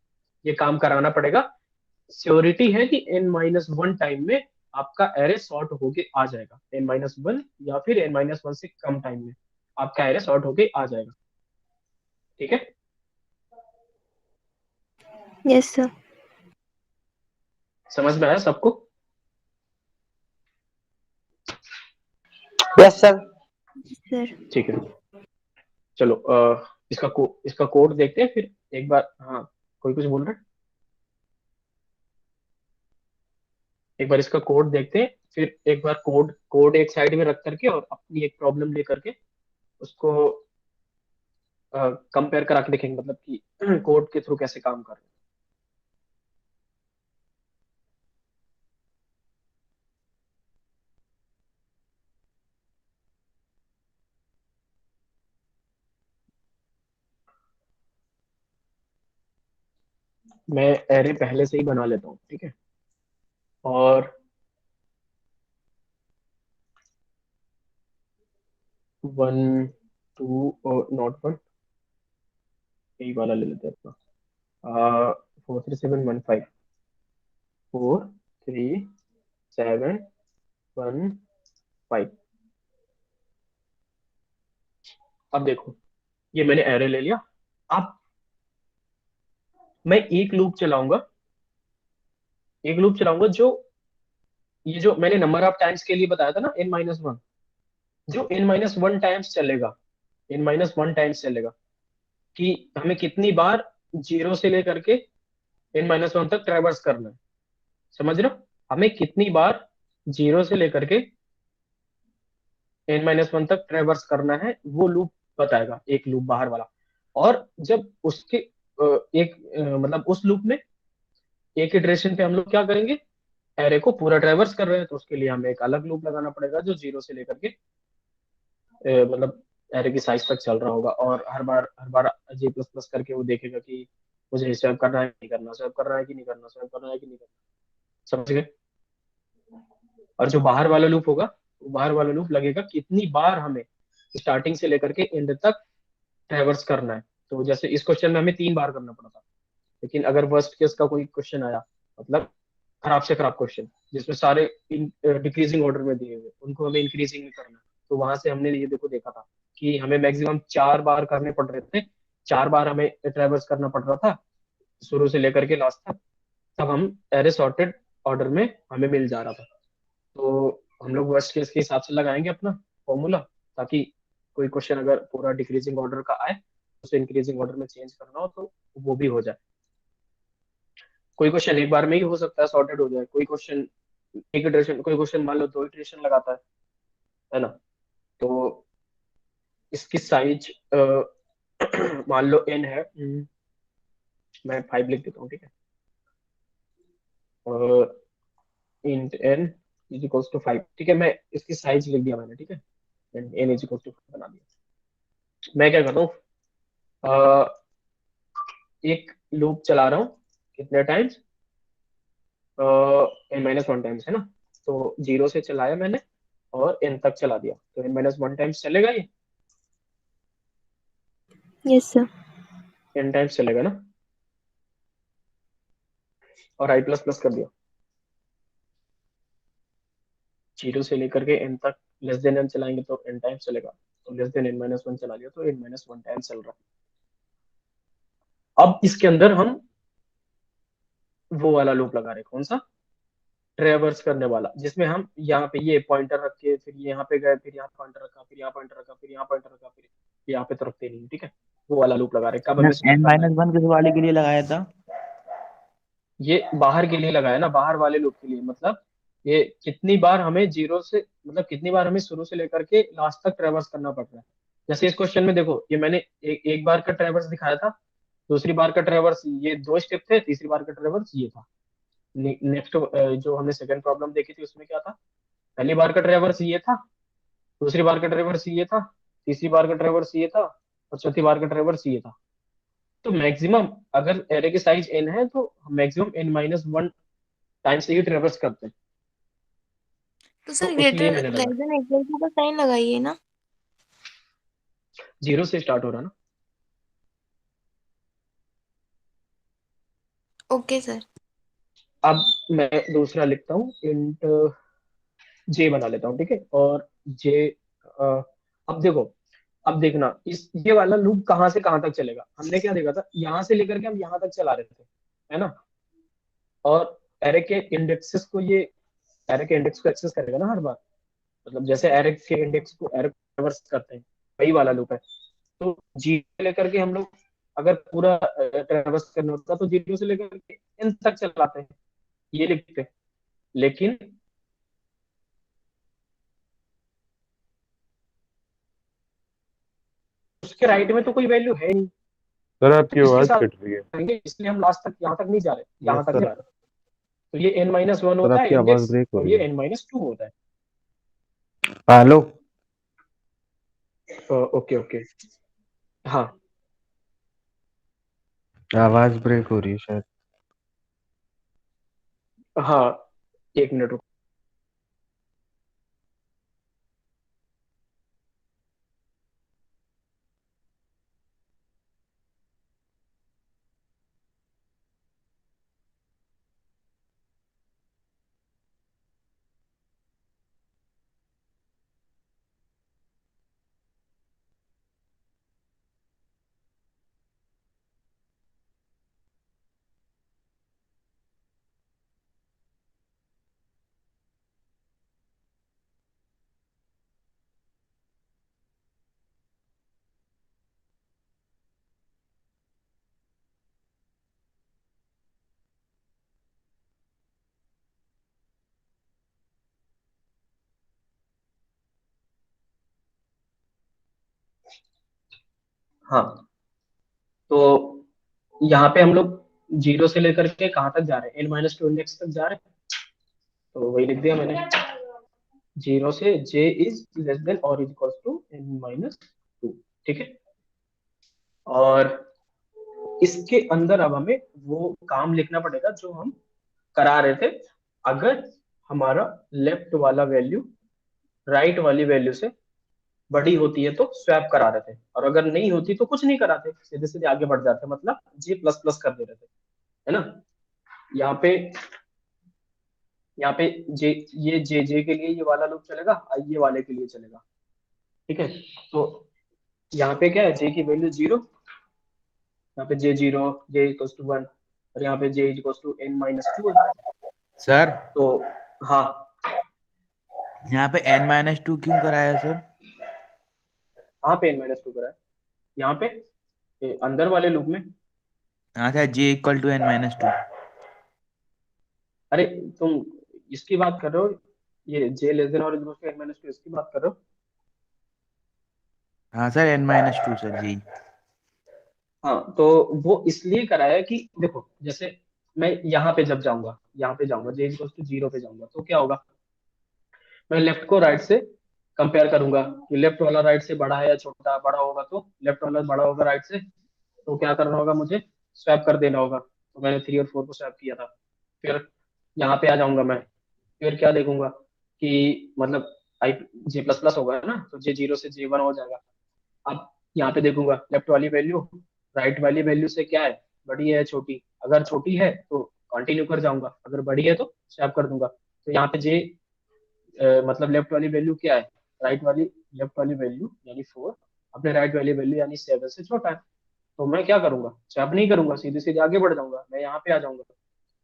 ये काम कराना पड़ेगा। श्योरिटी है कि n-1 टाइम में आपका एरे सॉर्ट होके आ जाएगा, n-1 या फिर n-1 से कम टाइम में आपका एरे सॉर्ट होके आ जाएगा। ठीक है, यस सर। समझ में आया सबको? Yes sir. सर ठीक है, चलो इसका कोड देखते हैं फिर एक बार। हाँ, कोई कुछ बोल रहा है? एक बार इसका कोड देखते हैं, फिर एक बार कोड कोड एक साइड में रख करके और अपनी एक प्रॉब्लम ले करके उसको कंपेयर करा के देखेंगे, मतलब कि कोड के थ्रू कैसे काम कर रहे हैं। मैं एरे पहले से ही बना लेता हूँ, ठीक है। और 1 2 और नॉट 1, यही वाला ले लेते हैं अपना। 4 3 7 1 5 4 3 7 1 5। अब देखो, ये मैंने एरे ले लिया। अब मैं एक लूप चलाऊंगा जो ये जो मैंने नंबर ऑफ टाइम्स के लिए बताया था ना n-1, जो n-1 टाइम्स चलेगा, n-1 टाइम्स चलेगा कि हमें कितनी बार जीरो से लेकर के n-1 तक ट्रेवर्स करना है। समझ रहे हो? हमें कितनी बार जीरो से लेकर के n-1 तक ट्रेवर्स करना है, वो लूप बताएगा, एक लूप बाहर वाला। और जब उसके मतलब उस लूप में एक इटरेशन पे हम लोग क्या करेंगे, एरे को पूरा ट्रेवर्स कर रहे हैं, तो उसके लिए हमें एक अलग लूप लगाना पड़ेगा जो जीरो से लेकर के मतलब एरे की साइज तक चल रहा होगा। और हर बार जी प्लस प्लस करके वो देखेगा कि मुझे स्वैप करना है कि नहीं करना, स्वैप करना है कि नहीं करना, स्वैप करना है कि नहीं करना। समझ गए? और जो बाहर वाला लूप होगा, वो बाहर वाला लूप लगेगा कितनी बार हमें स्टार्टिंग से लेकर के एंड तक ट्रेवर्स करना है। तो जैसे इस क्वेश्चन में हमें 3 बार करना पड़ा था, लेकिन अगर वर्स्ट केस का कोई क्वेश्चन आया, मतलब खराब से खराब क्वेश्चन जिसमें सारे डिक्रीजिंग ऑर्डर में दिए हुए, उनको हमें इंक्रीजिंग में करना है, तो वहां से हमने ये देखो देखा था कि हमें मैक्सिमम 4 बार करने पड़ रहे थे। 4 बार हमें ट्रेवर्स करना पड़ रहा था शुरू से लेकर के लास्ट तक, तब हम एरे सॉर्टेड ऑर्डर में हमें मिल जा रहा था। तो हम लोग वर्स्ट केस के हिसाब से लगाएंगे अपना फॉर्मूला, ताकि कोई क्वेश्चन अगर पूरा डिक्रीजिंग ऑर्डर का आए, उसे इंक्रीजिंग ऑर्डर में चेंज करना हो तो वो भी हो जाए। कोई क्वेश्चन एक बार में ही हो सकता है सॉर्टेड हो जाए, कोई क्वेश्चन एक इटरेशन, कोई क्वेश्चन मान लो 2 इटरेशन लगाता है ना। तो इसकी साइज मान लो n है, मैं 5 लिख देता हूँ, ठीक है। और int n is equals to 5, ठीक है। मैं इसकी साइज लिख दिया मैंने, ठीक है। n इज इक्वल्स टू 5 बना दिया। मैं क्या करता हूँ, एक लूप चला रहा हूँ कितने टाइम्स, n-1 टाइम्स है ना। तो जीरो से चलाया मैंने और n तक चला दिया, तो n-1 टाइम्स चलेगा, ये यस सर। n टाइम्स चलेगा ना। और i प्लस प्लस कर दिया, जीरो से लेकर के n तक लेस देन n चलाएंगे तो n टाइम्स चलेगा, तो लेस देन n-1 चला लिया तो n-1 टाइम्स चल रहा है। अब इसके अंदर हम वो वाला लूप लगा रहे हैं, कौन सा, ट्रेवर्स करने वाला, जिसमें हम यहाँ पे ये पॉइंटर रख के फिर यहाँ पे गए, फिर यहाँ पॉइंटर रखा, फिर यहाँ पॉइंटर रखा, फिर यहाँ पॉइंटर रखा, फिर यहाँ पे तो रखते नहीं, ठीक है। वो वाला लूप लगा रहे हैं, कब हमें स्वैप एन करना है। माइनस वन किस वाले के लिए लगाया था? ये बाहर के लिए लगाया ना, बाहर वाले लूप के लिए, मतलब ये कितनी बार हमें जीरो से, मतलब कितनी बार हमें शुरू से लेकर के लास्ट तक ट्रेवर्स करना पड़ रहा है। जैसे इस क्वेश्चन में देखो, ये मैंने एक बार का ट्रेवर्स दिखाया था, दूसरी बार का ट्रेवर्स ये 2 स्टेप थे, तीसरी बार का ट्रेवर्स ये था। नेक्स्ट जो हमने सेकंड प्रॉब्लम देखी थी उसमें क्या था, पहली बार का ट्रेवर्स ये था, दूसरी बार का ट्रेवर्स ये था, तीसरी बार का ट्रेवर्स ये था, और चौथी बार का ट्रेवर्स ये था। तो मैक्सिमम अगर एरे की साइज n है तो मैक्सिमम n-1 टाइम्स ही ट्रेवर्स करते हैं। तो तो सर उसलिए ग्रेटर मैंने लेस लगाया। देन इक्वल टू का साइन लगाइए ना। जीरो से स्टार्ट हो रहा है ना। Okay sir. अब मैं दूसरा लिखता हूँ, इंट जे बना लेता हूँ, ठीक है। और जे, अब देखो, अब देखना इस ये वाला लूप कहाँ से कहाँ तक चलेगा। हमने क्या देखा था, यहाँ से लेकर के हम यहाँ तक चला रहे थे, है ना। और एरे के इंडेक्सेस को ये एरे के इंडेक्स को एक्सेस करेगा ना हर बार। मतलब जैसे एरे के इंडेक्स को एरे रिवर्स करते हैं, वही वाला लूप है। तो जीरो से लेकर के हम लोग अगर पूरा ट्रेवर्स करना होता तो जीरो से लेकर के एन तक चलाते हैं, ये लिखते हैं। लेकिन उसके राइट में तो कोई वैल्यू है नहीं, सर तो आपकी इसके आवाज साथ कट रही है। करेंगे, इसलिए हम लास्ट तक यहाँ तक नहीं जा रहे, यहाँ यस तक सर। जा रहे। तो ये n-1 सर होता है आपकी आवाज इंडेक्स, ब्रेक हो और रही ये है। n-2 होता है। हेलो। Okay okay. हाँ आवाज ब्रेक हो रही है शायद। हाँ, एक मिनट रुको। हाँ, तो यहाँ पे हम लोग जीरो से लेकर के कहाँ तक जा रहे हैं, n-2 इंडेक्स तक जा रहे हैं। तो वही लिख दिया मैंने, जीरो से j इज लेस देन और इज इक्वल टू n-2, ठीक है। और इसके अंदर अब हमें वो काम लिखना पड़ेगा जो हम करा रहे थे। अगर हमारा लेफ्ट वाला वैल्यू राइट वाली वैल्यू से बड़ी होती है तो स्वैप करा रहे थे, और अगर नहीं होती तो कुछ नहीं कराते, सीधे सीधे आगे बढ़ जाते, मतलब जे प्लस प्लस कर दे रहे थे, है ना। यहाँ पे यहाँ पे जे, ये जे के लिए ये वाला लूप चलेगा, और ये वाले के लिए चलेगा, ठीक है। तो यहाँ पे क्या है, जे की वैल्यू जीरो, यहाँ पे J zero, J equals to one, और यहाँ पे जे इक्वल्स टू n-2 है। सर तो हाँ, यहाँ पे n-2 क्यों कराया सर? यहाँ पे n-2 करा है, यहाँ पे अंदर वाले लूप में। हाँ सर, j=n-2। अरे तुम इसकी बात कर रहे हो, ये जे लेस देन और इक्वल टू n-2 इसकी बात कर रहे हो। हाँ सर, n-2 सर जी। हाँ, तो वो इसलिए कराया कि देखो, जैसे मैं यहाँ पे जब जाऊंगा, यहाँ पे जाऊंगा, जे इक्वल टू जीरो पे जाऊंगा, तो क्या होगा, मैं लेफ्ट को राइट से कंपेयर करूंगा कि लेफ्ट वाला राइट से बड़ा है या छोटा। बड़ा होगा तो लेफ्ट वाला बड़ा होगा राइट से, तो क्या करना होगा, मुझे स्वैप कर देना होगा। तो मैंने 3 और 4 को स्वैप किया था। फिर यहाँ पे आ जाऊंगा मैं, फिर क्या देखूंगा कि मतलब आई जे प्लस प्लस होगा ना, तो जे जीरो से जे वन हो जाएगा। अब यहाँ पे देखूंगा लेफ्ट वाली वैल्यू राइट वाली वैल्यू से क्या है, बड़ी है या छोटी। अगर छोटी है तो कंटिन्यू कर जाऊंगा, अगर बड़ी है तो स्वैप कर दूंगा। तो यहाँ पे जे मतलब लेफ्ट वाली वैल्यू क्या है, राइट वाली लेफ्ट वाली वैल्यू यानी 4 अपने राइट वाली वैल्यू यानी 7 से छोटा है। तो मैं क्या करूंगा, स्वैप नहीं करूंगा, सीधे सीधे आगे बढ़ जाऊंगा, मैं यहाँ पे आ जाऊंगा।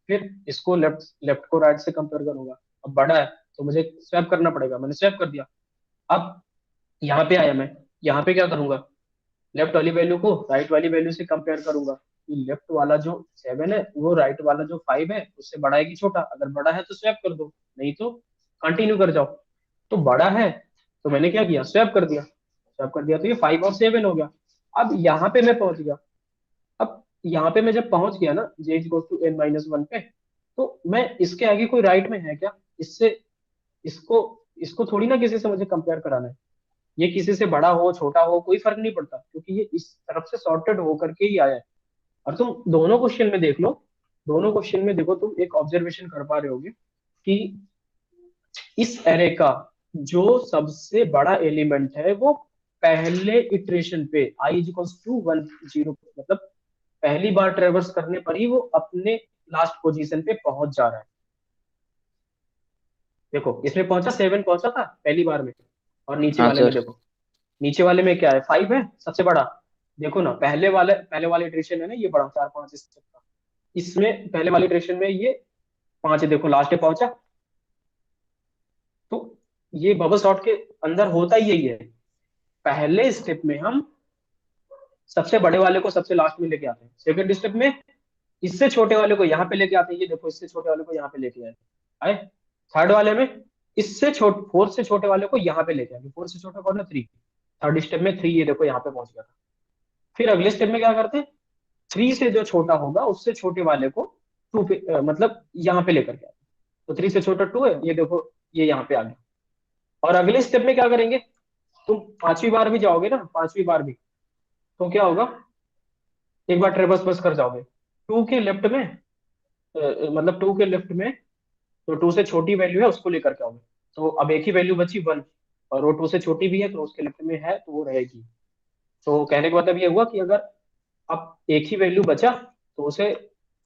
फिर इसको लेफ्ट लेफ्ट को राइट से कंपेयर करूंगा। अब बड़ा है तो मुझे स्वैप करना पड़ेगा, मैंने स्वैप कर दिया। अब यहाँ पे आया मैं, यहाँ पे क्या करूंगा, लेफ्ट वाली वैल्यू को राइट वाली वैल्यू से कंपेयर करूंगा कि लेफ्ट वाला जो 7 है वो राइट वाला जो 5 है उससे बड़ा है कि छोटा। अगर बड़ा है तो स्वैप कर दो, नहीं तो कंटिन्यू कर जाओ। तो बड़ा है तो मैंने क्या किया, स्वैप कर दिया। स्वैप कर दिया तो ये 5 और 7 हो गया। अब यहाँ पे मैं पहुंच गया। अब यहाँ पे मैं जब पहुंच गया ना, जे इक्वल टू n-1 पे, तो मैं इसके आगे कोई राइट में है क्या, इससे इसको इसको थोड़ी ना किसी से मुझे कंपेयर कराना है। ये किसी से बड़ा हो छोटा हो कोई फर्क नहीं पड़ता, क्योंकि ये इस तरफ से सॉर्टेड होकर के ही आया है। और तुम दोनों क्वेश्चन में देख लो, दोनों क्वेश्चन में देखो, तुम एक ऑब्जर्वेशन कर पा रहे होगे कि इस एरे का जो सबसे बड़ा एलिमेंट है वो पहले इटरेशन पे i इज इक्वल टू 1 0, मतलब पहली बार ट्रेवर्स करने पर ही वो अपने लास्ट पोजीशन पे पहुंच जा रहा है। देखो इसमें पहुंचा 7 पहुंचा था पहली बार में, और नीचे हाँ वाले में सर। देखो, नीचे वाले में क्या है 5 है सबसे बड़ा। देखो ना पहले वाले इटरेशन है ना ये बड़ा 4 5 स्टेप का, इसमें पहले वाले इटरेशन में ये 5 है, देखो लास्ट पे पहुंचा। तो ये बबल सॉर्ट के अंदर होता ही यही है, पहले स्टेप में हम सबसे बड़े वाले को सबसे लास्ट में लेके आते हैं, सेकंड स्टेप में इससे छोटे वाले को यहाँ पे लेके आते हैं, ये देखो इससे छोटे वाले को यहाँ पे लेके आए, थर्ड वाले में इससे फोर्थ से छोटे वाले को यहाँ पे लेके आए, फोर्थ से छोटा कौन है 3, थर्ड स्टेप में 3 ये देखो यहाँ पे पहुंच गया था। फिर अगले स्टेप में क्या करते हैं, 3 से जो छोटा होगा उससे छोटे वाले को 2 पे मतलब यहाँ पे लेकर के आते हैं, तो 3 से छोटा 2 है, ये देखो ये यहाँ पे आ गया। और अगले स्टेप में क्या करेंगे, तुम 5वीं बार भी जाओगे ना, 5वीं बार भी, तो क्या होगा, एक बार ट्रेवर्स बस कर जाओगे 2 के लेफ्ट में, मतलब 2 के लेफ्ट में, तो 2 से छोटी वैल्यू है उसको लेकर के आओगे, तो अब एक ही वैल्यू बची 1, और वो 2 से छोटी भी है तो उसके लेफ्ट में है तो वो रहेगी। तो कहने का मतलब ये हुआ कि अगर अब एक ही वैल्यू बचा तो उसे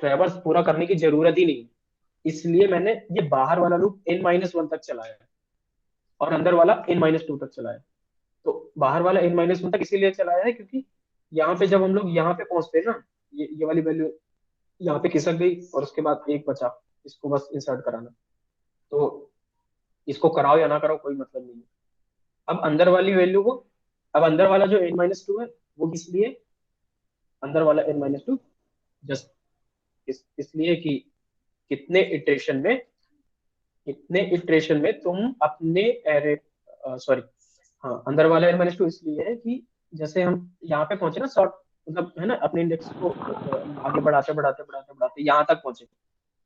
ट्रेवर्स पूरा करने की जरूरत ही नहीं है, इसलिए मैंने ये बाहर वाला लूप n-1 तक चलाया है और अंदर वाला n-2 तक चलाया है। तो बाहर वाला n-1 तक इसीलिए चलाया है क्योंकि यहाँ पे जब हम लोग यहाँ पे पहुंचते हैं ना, ये वाली वैल्यू यहाँ पे खिसक गई और उसके बाद एक बचा, इसको बस इंसर्ट कराना, तो इसको कराओ या ना कराओ कोई मतलब नहीं है। अब अंदर वाली वैल्यू को, अब अंदर वाला जो n-2 है वो किस लिए, अंदर वाला n-2 जस्ट इसलिए कि कितने इटरेशन में तुम अपने एरे, सॉरी हाँ अंदर वाला n-2 इसलिए है कि जैसे हम यहाँ पे पहुंचे ना शॉर्ट, मतलब है ना अपने इंडेक्स को आगे बढ़ाते बढ़ाते बढ़ाते बढ़ाते यहाँ तक पहुंचे,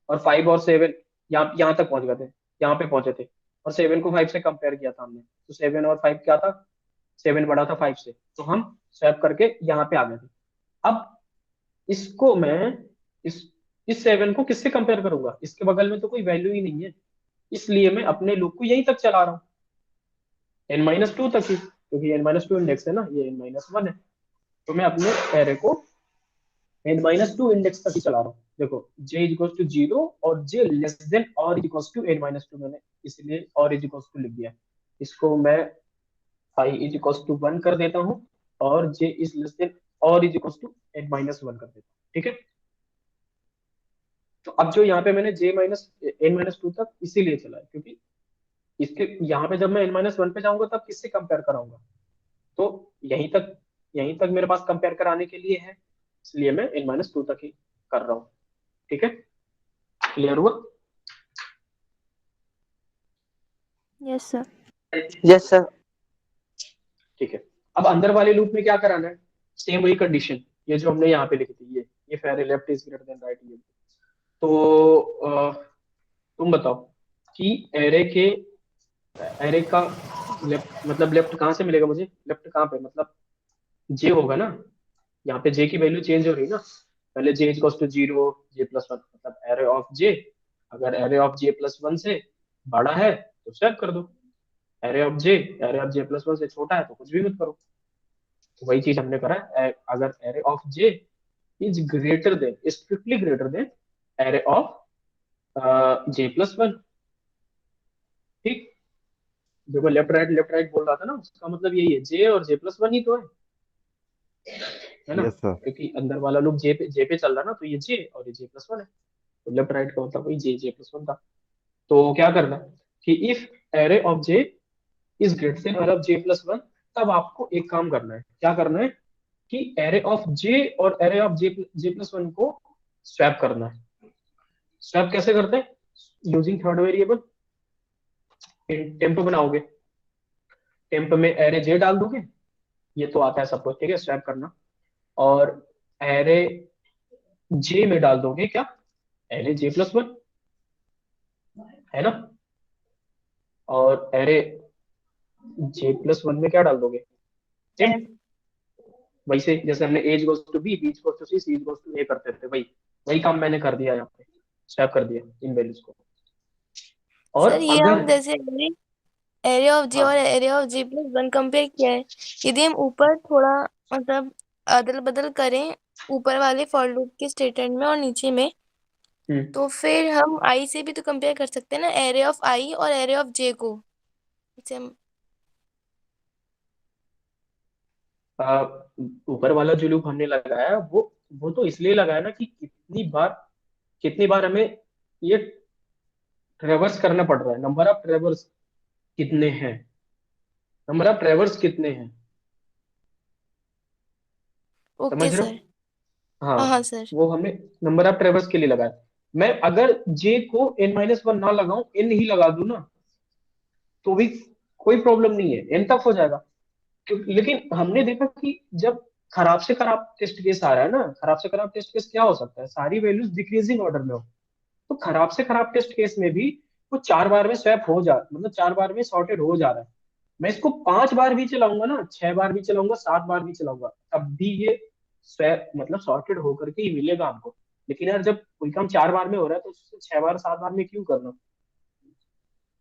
और 5 और 7 यहाँ तक पहुंच गए थे, यहाँ पे पहुंचे थे, और 7 को 5 से कंपेयर किया था हमने, तो 7 और 5 क्या था, 7 बड़ा था 5 से, तो हम स्वैप करके यहाँ पे आ गए थे। अब इसको मैं इस 7 को किससे कंपेयर करूंगा, इसके बगल में तो कोई वैल्यू ही नहीं है, इसलिए मैं अपने लूप को यहीं तक चला रहा हूँ n-2 तक ही, क्योंकि n-2 इंडेक्स है ना, ये n-1 है, तो मैं अपने एरे को n-2 इंडेक्स तक ही चला रहा हूँ। देखो j इक्वल टू 0 और j लेस देन और इक्वल टू n-2, मैंने इसलिए और इक्वल टू लिख दिया, इसको मैं i इज इक्वल टू 1 कर देता हूँ और j इज लेस देन और इज इक्वल टू n-1 कर देता हूँ, ठीक है। तो अब जो यहाँ पे मैंने n-2 तक इसीलिए चला है क्योंकि इसके यहाँ पे जब मैं n-1 पे जाऊंगा तब किससे कंपेयर कराऊंगा, तो यहीं तक मेरे पास कंपेयर कराने के लिए है, इसलिए मैं n-2 तक ही कर रहा हूँ, ठीक है, क्लियर हुआ। Yes sir. Yes sir. ठीक है, अब अंदर वाले लूप में क्या कराना है, सेम वही कंडीशन, ये जो हमने यहाँ पे लिखी थी, ये फेरे left is greater than right, ये तो तुम बताओ कि एरे का लेफ्ट, मतलब लेफ्ट कहाँ से मिलेगा मुझे, लेफ्ट कहाँ पे, मतलब जे होगा ना, यहाँ पे जे की वैल्यू चेंज हो रही है ना, पहले जे इक्वल टू 0 j+1, मतलब एरे ऑफ जे, अगर एरे ऑफ j+1 से बड़ा है तो स्वैप कर दो, एरे ऑफ j+1 से छोटा है तो कुछ भी मत करो, तो वही चीज हमने करा है, अगर array of J is greater than, strictly greater than array of j+1, ठीक। देखो लेफ्ट राइट बोल रहा था ना, उसका मतलब यही है, जे और j+1 ही तो है ना, यस सर। क्योंकि अंदर वाला लूप जे पे चल रहा है ना, तो ये जे और ये j+1 है, तो लेफ्ट राइट का मतलब वही j+1 था। तो क्या करना कि if array of J is greater than array of j+1, तब आपको एक काम करना है, क्या करना है कि एरे ऑफ जे और एरे ऑफ j+1 को स्वैप करना है। स्वैप कैसे करते हैं, यूजिंग थर्ड वेरिएबल, टेम्प बनाओगे, टेम्प में एरे जे डाल दोगे, ये तो आता है सबको, ठीक है, स्वैप करना, और एरे जे में डाल दोगे क्या, एरे j+1, है ना, और एरे j+1 में क्या डाल दोगे, टेम्प, वैसे जैसे हमने a equals to b, b equals to c, c equals to a करते थे, वही काम मैंने कर दिया, यहाँ पे स्वैप कर दिया इन वैल्यूज को। और सर ये अगर हम जैसे एरिया ऑफ जे हाँ और area of J plus one compare किया है। यदि हम ऊपर थोड़ा मतलब अदल बदल करें ऊपर वाले फॉर लूप के स्टेटमेंट में और नीचे में, हम्म तो फिर हम आई से भी तो कंपेयर कर सकते हैं ना, एरिया ऑफ आई और एरिया ऑफ जे को। इसे हम आ, ऊपर वाला जो लूप हमने लगाया वो तो इसलिए लगाया ना कि कितनी बार हमें ये ट्रेवर्स करना पड़ रहा है, नंबर ऑफ ट्रेवर्स कितने हैं, नंबर ऑफ ट्रेवर्स कितने हैं, ओके समझ रहे सर। हो? हाँ, हाँ हाँ सर। वो हमने नंबर ऑफ ट्रेवर्स के लिए लगाया। मैं अगर जे को n-1 ना लगाऊं, n ही लगा दूं ना, तो भी कोई प्रॉब्लम नहीं है, n तक हो जाएगा। लेकिन हमने देखा कि जब खराब से खराब टेस्ट केस आ रहा है ना, खराब से खराब टेस्ट केस क्या हो सकता है, सारी वैल्यूज डिक्रीजिंग ऑर्डर में हो। तो खराब से खराब टेस्ट केस में भी वो 4 बार में स्वैप हो जा, मतलब 4 बार में सॉर्टेड हो जा रहा है। मैं इसको 5 बार भी चलाऊंगा ना, 6 बार भी चलाऊंगा, 7 बार भी चलाऊंगा, तब भी ये स्वैप मतलब सॉर्टेड होकर के ही मिलेगा हमको। लेकिन यार जब कोई काम 4 बार में हो रहा है तो उससे 6 बार 7 बार में क्यों करना?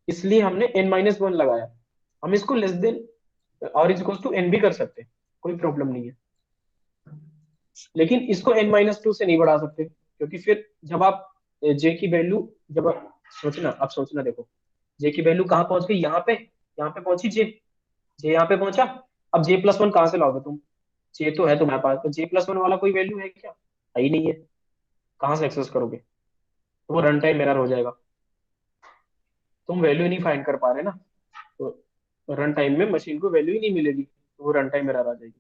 इसलिए हमने n-1 लगाया। हम इसको लेस देन और इज इक्वल टू n भी कर सकते हैं, कोई प्रॉब्लम नहीं है। लेकिन इसको n-2 से नहीं बढ़ा सकते, क्योंकि फिर जब आप जे की वैल्यू, जब आप सोचना, अब सोचना देखो, जे की वैल्यू कहाँ पहुंच गई, यहाँ पे पहुंची जे, जे यहाँ पे पहुंचा। अब J+1 कहाँ से लाओगे तुम? जे तो है तुम्हारे पास, तो J+1 वाला कोई वैल्यू है क्या? है ही नहीं है, कहाँ से एक्सेस करोगे? तो वो रन टाइम एरर हो जाएगा, तुम वैल्यू नहीं फाइंड कर पा रहे ना, तो रन टाइम में मशीन को वैल्यू ही नहीं मिलेगी, तो वो रन टाइम एरर आ जाएगी।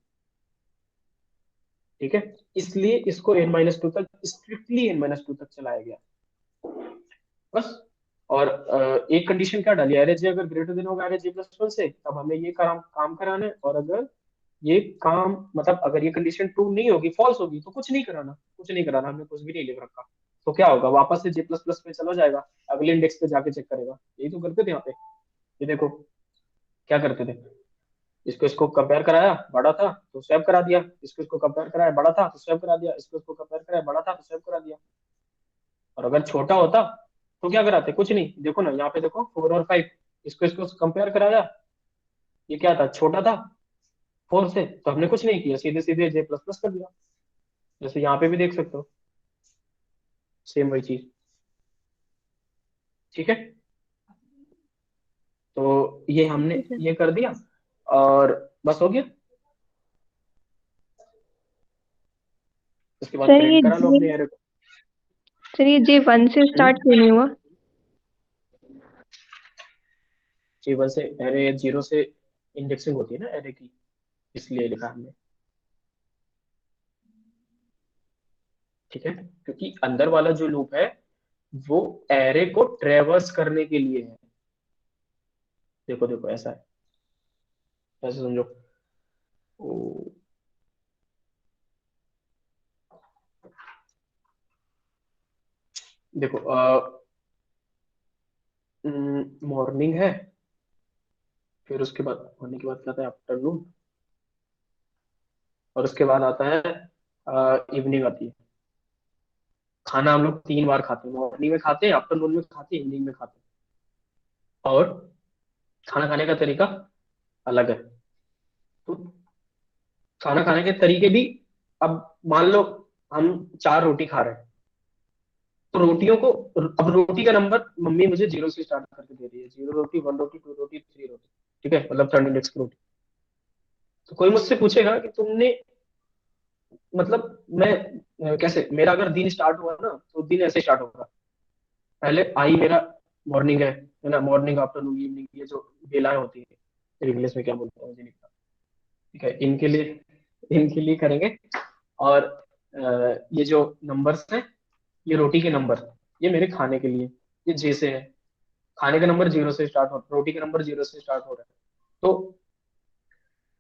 ठीक है, इसलिए इसको n-2 तक, स्ट्रिक्टली n-2 तक चलाया गया बस। और एक कंडीशन क्या डाली, एरे जे अगर ग्रेटर देन होगा एरे J+1 से, तब हमें ये काम काम कराना है। और अगर ये काम मतलब अगर ये कंडीशन ट्रू नहीं होगी, फॉल्स होगी, तो कुछ नहीं कराना, कुछ नहीं कराना, हमने कुछ भी नहीं लिख रखा। तो क्या होगा, वापस से J++ पे चला जाएगा, अगले इंडेक्स पे जाके चेक करेगा। यही तो करते थे यहाँ पे। ये देखो क्या करते थे, इसको इसको कंपेयर कराया, बड़ा था तो स्वैप करा दिया, इसको इसको कंपेयर कराया, बड़ा था तो स्वैप करा दिया, इसको इसको कंपेयर कराया, बड़ा था तो स्वैप करा दिया। और अगर छोटा होता तो क्या कराते, कुछ नहीं। देखो ना यहाँ पे, देखो 4 और 5, इसको इसको कंपेयर कराया, ये क्या था, छोटा था 4 से, तो हमने कुछ नहीं किया, सीधे सीधे J++ कर दिया। जैसे यहाँ पे भी देख सकते हो, सेम वही चीज। ठीक है, तो ये हमने ओके सर। ये कर दिया, और बस हो गया। उसके बाद सर प्रिंट ये करा लो जे अपने एरे को। सर ये J1 से स्टार्ट क्यों नहीं हुआ? J1 से, एरे 0 से इंडेक्सिंग होती है ना एरे की, इसलिए लिखा हमने। ठीक है, क्योंकि अंदर वाला जो लूप है वो एरे को ट्रेवर्स करने के लिए है। देखो देखो ऐसा है, ऐसे समझो। ओ, देखो मॉर्निंग है, फिर उसके बाद मॉर्निंग के बाद क्या आता है, आफ्टरनून, और उसके बाद आता है इवनिंग आती है। खाना हम लोग 3 बार खाते हैं, मॉर्निंग में खाते हैं, आफ्टरनून में खाते हैं, इवनिंग में खाते हैं। और खाना खाने का तरीका अलग है। तो खाना खाने के तरीके भी, अब मान लो हम 4 रोटी खा रहे हैं, तो रोटियों को, अब रोटी का नंबर मम्मी मुझे 0 से स्टार्ट करके दे रही है, 0 रोटी, 1 रोटी, 2 रोटी, 3 रोटी। ठीक है, मतलब थर्ड इंडेक्स की रोटी। तो कोई मुझसे पूछेगा कि तुमने, मतलब मैं कैसे, मेरा अगर दिन स्टार्ट हुआ ना, तो दिन ऐसे स्टार्ट होगा, पहले आई मेरा मॉर्निंग है ना, मॉर्निंग आफ्टरनून इवनिंग, ये जो बेलाएं होती है, इंग्लिश में क्या बोलते हैं मुझे नहीं पता। ठीक है, इनके लिए करेंगे। और ये जो नंबर्स हैं, ये रोटी के नंबर, ये मेरे खाने के लिए, ये जैसे है, खाने का नंबर 0 से स्टार्ट हो, रोटी का नंबर 0 से स्टार्ट हो रहा है। तो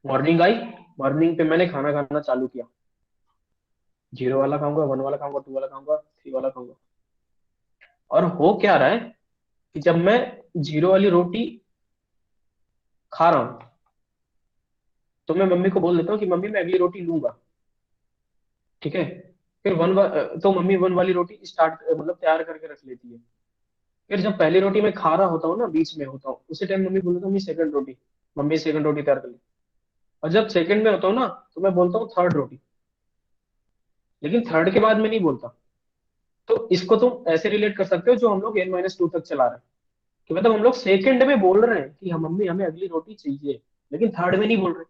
मॉर्निंग आई, मॉर्निंग पे मैंने खाना खाना चालू किया, 0 वाला खाऊंगा, 1 वाला खाऊंगा, 2 वाला खाऊंगा, 3 वाला खाऊंगा। और हो क्या रहा है कि जब मैं 0 वाली रोटी खा रहा हूँ, तो मैं मम्मी को बोल देता हूँ कि मम्मी मैं अगली रोटी लूंगा। ठीक है, फिर तो मम्मी 1 वाली रोटी स्टार्ट मतलब तैयार करके रख लेती है। फिर जब पहली रोटी मैं खा रहा होता हूँ ना, बीच में होता हूँ, उसी टाइम मम्मी बोलता हूँ मम्मी सेकंड रोटी, मम्मी सेकंड रोटी तैयार कर ली। और जब सेकंड में होता हूँ ना, तो मैं बोलता हूँ थर्ड रोटी, लेकिन थर्ड के बाद मैं नहीं बोलता। तो इसको तुम ऐसे रिलेट कर सकते हो जो हम लोग n-2 तक चला रहे हैं, कि मतलब हम लोग सेकंड में बोल रहे हैं कि हम मम्मी हमें अगली रोटी चाहिए, लेकिन थर्ड में नहीं बोल रहे।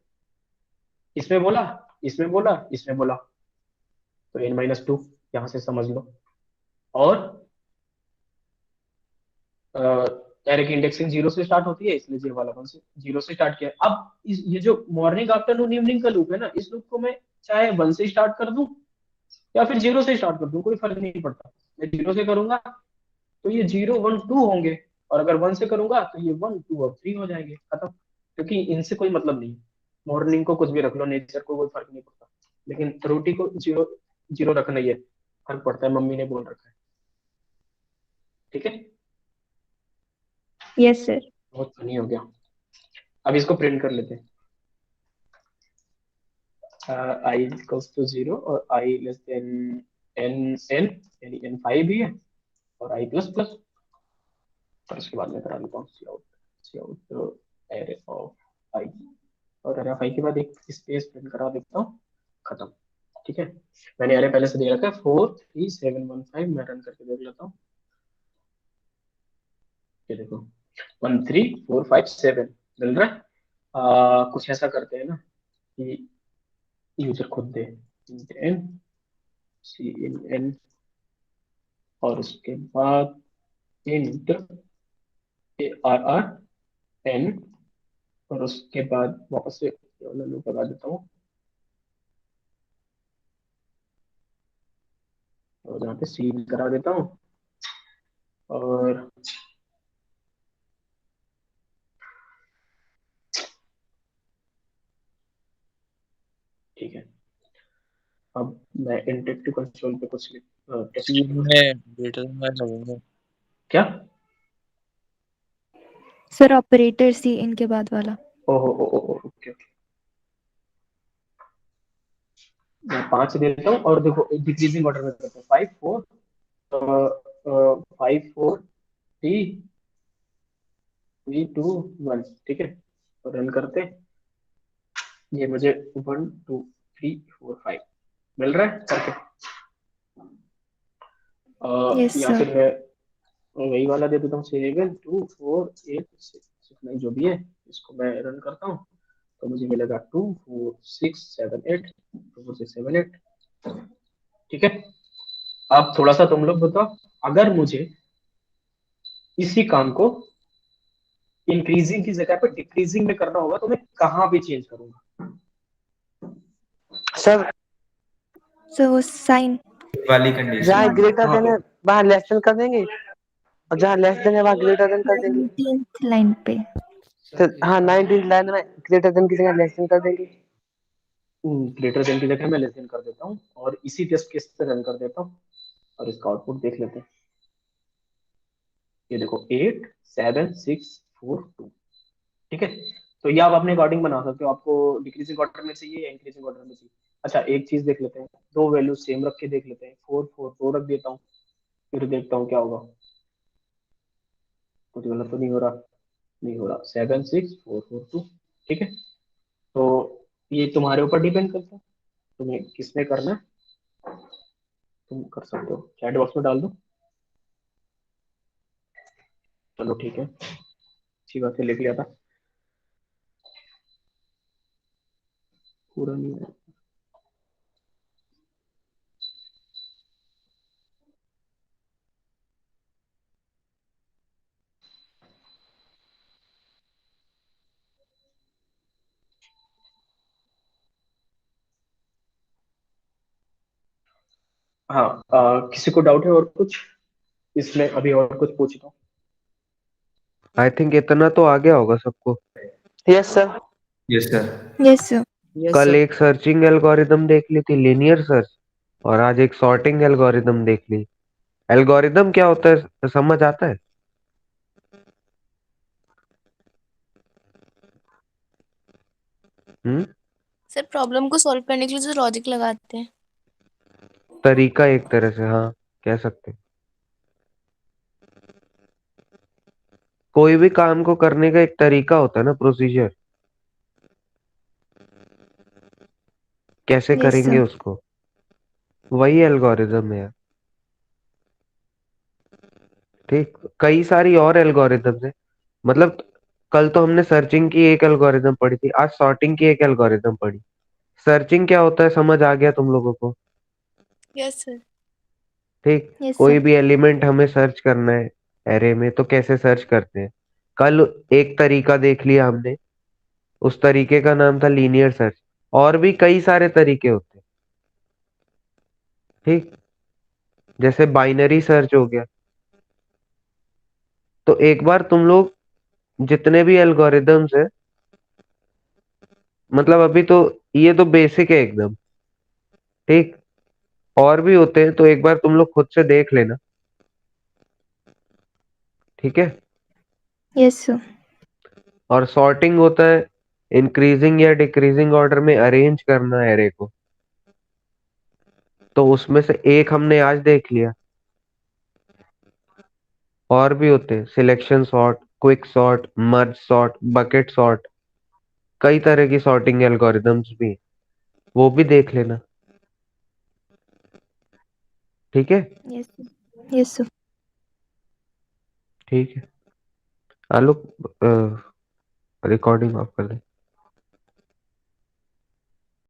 इसमें बोला, इसमें बोला, इसमें बोला, तो n-2 यहां से समझ लो। और एरे की इंडेक्सिंग जीरो से स्टार्ट होती है, इसलिए जीरो वाला वन से जीरो से स्टार्ट किया। अब ये जो मॉर्निंग आफ्टरनून इवनिंग का लूप है ना, इस लूप को मैं चाहे वन से स्टार्ट कर दूं या फिर जीरो से स्टार्ट कर दूं, कोई फर्क नहीं पड़ता। मैं जीरो से करूंगा तो ये 0 1 2 होंगे, और अगर वन से करूंगा तो ये 1 2 और 3 हो जाएंगे, खत्म। क्योंकि इनसे कोई मतलब नहीं है। मॉर्निंग को कुछ भी रख लो, नेचर को कोई फर्क नहीं पड़ता, लेकिन रोटी को जीरो जीरो रखना ही है, फर्क पड़ता है, मम्मी ने बोल रखा है। ठीक है, Yes, sir. बहुत फनी हो गया। अब इसको प्रिंट कर लेते हैं। आई इक्वल्स टू 0 और आई लेस देन n यानी n5 भी है, और आई प्लस प्लस। और इसके बाद में करा लेता हूँ सी आउट एरे ऑफ आई, और एरे ऑफ आई के बाद एक स्पेस प्रिंट करा देता हूँ, खत्म। ठीक है, मैंने एरे पहले से दे रखा है 4 3 7 1 5। मैं रन करके देख लेता हूँ। ये देखो 1 3 4 5 7 मिल रहा है। कुछ ऐसा करते हैं ना कि यूजर खुद दे एन सी इन एन, और उसके बाद int A R R N, और उसके बाद वापस से ये वाला लूप लगा देता हूँ, और यहाँ पे सीन करा देता हूँ। और ठीक है, अब मैं इंटरेक्टिव कंसोल पे कुछ टेक्स्ट सीन में ग्रेटर देन का लगेगा। क्या, सर ऑपरेटर सी इनके बाद वाला। ओहो ओके ओके, मैं 5 देता हूँ, और देखो डिक्रीजिंग ऑर्डर में करता हूँ 5 4 5 4 3 2 1। ठीक है, तो रन करते हैं। ये मुझे 1 2 3 4 5 मिल रहा है करके। यस या सर। फिर मैं वही वाला दे देता हूँ 7 2 4 8 6 9 जो भी है, इसको मैं रन करता हूँ, तो मुझे मिलेगा 2 4 6 7 8 2 4 6 7 8। ठीक है, अब थोड़ा सा तुम लोग बताओ, अगर मुझे इसी काम को इंक्रीजिंग की जगह पर डिक्रीजिंग में करना होगा तो मैं कहाँ पे चेंज करूंगा? सर सर वो साइन वाली कंडीशन जहाँ ग्रेटर हाँ देन है वहाँ लेस देन कर देंगे, और जहाँ लेस देन है वहाँ ग्रेटर देन कर देंगे। 19th लाइन पे। तो हाँ 19 लाइन में ग्रेटर देन की जगह लेस देन कर देंगे। ग्रेटर देन की जगह मैं लेस देन कर देता हूँ, और इसी टेस्ट केस से रन कर देता हूँ, और इसका आउटपुट देख लेते हैं। ये देखो 8 7 6 4 2। ठीक है, तो ये आप अपने अकॉर्डिंग बना सकते हो, आपको डिक्रीजिंग ऑर्डर में चाहिए या इंक्रीजिंग ऑर्डर में चाहिए। अच्छा, एक चीज देख लेते हैं, दो वैल्यू सेम रख के देख लेते हैं। 4 4 2 रख देता हूँ, फिर देखता हूँ क्या होगा। कुछ गलत तो नहीं हो रहा? नहीं हो रहा। 7 6 4 4 2। ठीक है, तो ये तुम्हारे ऊपर डिपेंड करता है, तुम्हें किसमें करना है, तुम कर सकते हो, चैट बॉक्स में डाल दो। चलो ठीक है, अच्छी बात है, लिख लिया था, पूरा नहीं है। हाँ, किसी को डाउट है और कुछ इसमें? अभी और कुछ पूछता हूँ। आई थिंक इतना तो आ गया होगा सबको। Yes sir. Yes sir. Yes sir. Yes कल सर। एक सर्चिंग एल्गोरिदम देख ली थी, लीनियर सर्च, और आज एक सॉर्टिंग एल्गोरिदम देख ली। एल्गोरिदम क्या होता है समझ आता है? हम्म, सर प्रॉब्लम को सॉल्व करने के लिए जो लॉजिक लगाते हैं। तरीका एक तरह से, हाँ, कह सकते हैं। कोई भी काम को करने का एक तरीका होता है ना, प्रोसीजर, कैसे Yes, करेंगे sir. उसको, वही एल्गोरिदम है। ठीक, कई सारी और एल्गोरिदम्स है। मतलब कल तो हमने सर्चिंग की एक एल्गोरिदम पढ़ी थी, आज सॉर्टिंग की एक एल्गोरिदम पढ़ी। सर्चिंग क्या होता है समझ आ गया तुम लोगों को? Yes sir. ठीक, Yes, कोई sir. भी एलिमेंट हमें सर्च करना है एरे में तो कैसे सर्च करते हैं। कल एक तरीका देख लिया हमने, उस तरीके का नाम था लीनियर सर्च। और भी कई सारे तरीके होते हैं। ठीक, जैसे बाइनरी सर्च हो गया। तो एक बार तुम लोग जितने भी एल्गोरिदम्स है, मतलब अभी तो ये तो बेसिक है एकदम। ठीक, और भी होते हैं तो एक बार तुम लोग खुद से देख लेना। ठीक है। Yes, sir. और सॉर्टिंग होता है इंक्रीजिंग या डिक्रीजिंग ऑर्डर में अरेंज करना एरे को। तो उसमें से एक हमने आज देख लिया। और भी होते हैं selection sort, quick sort, merge sort, bucket sort, कई तरह की सॉर्टिंग एल्गोरिदम्स भी हैं, वो भी देख लेना। ठीक है। Yes, sir. Yes, sir. ठीक है, आलोक रिकॉर्डिंग ऑफ कर दे।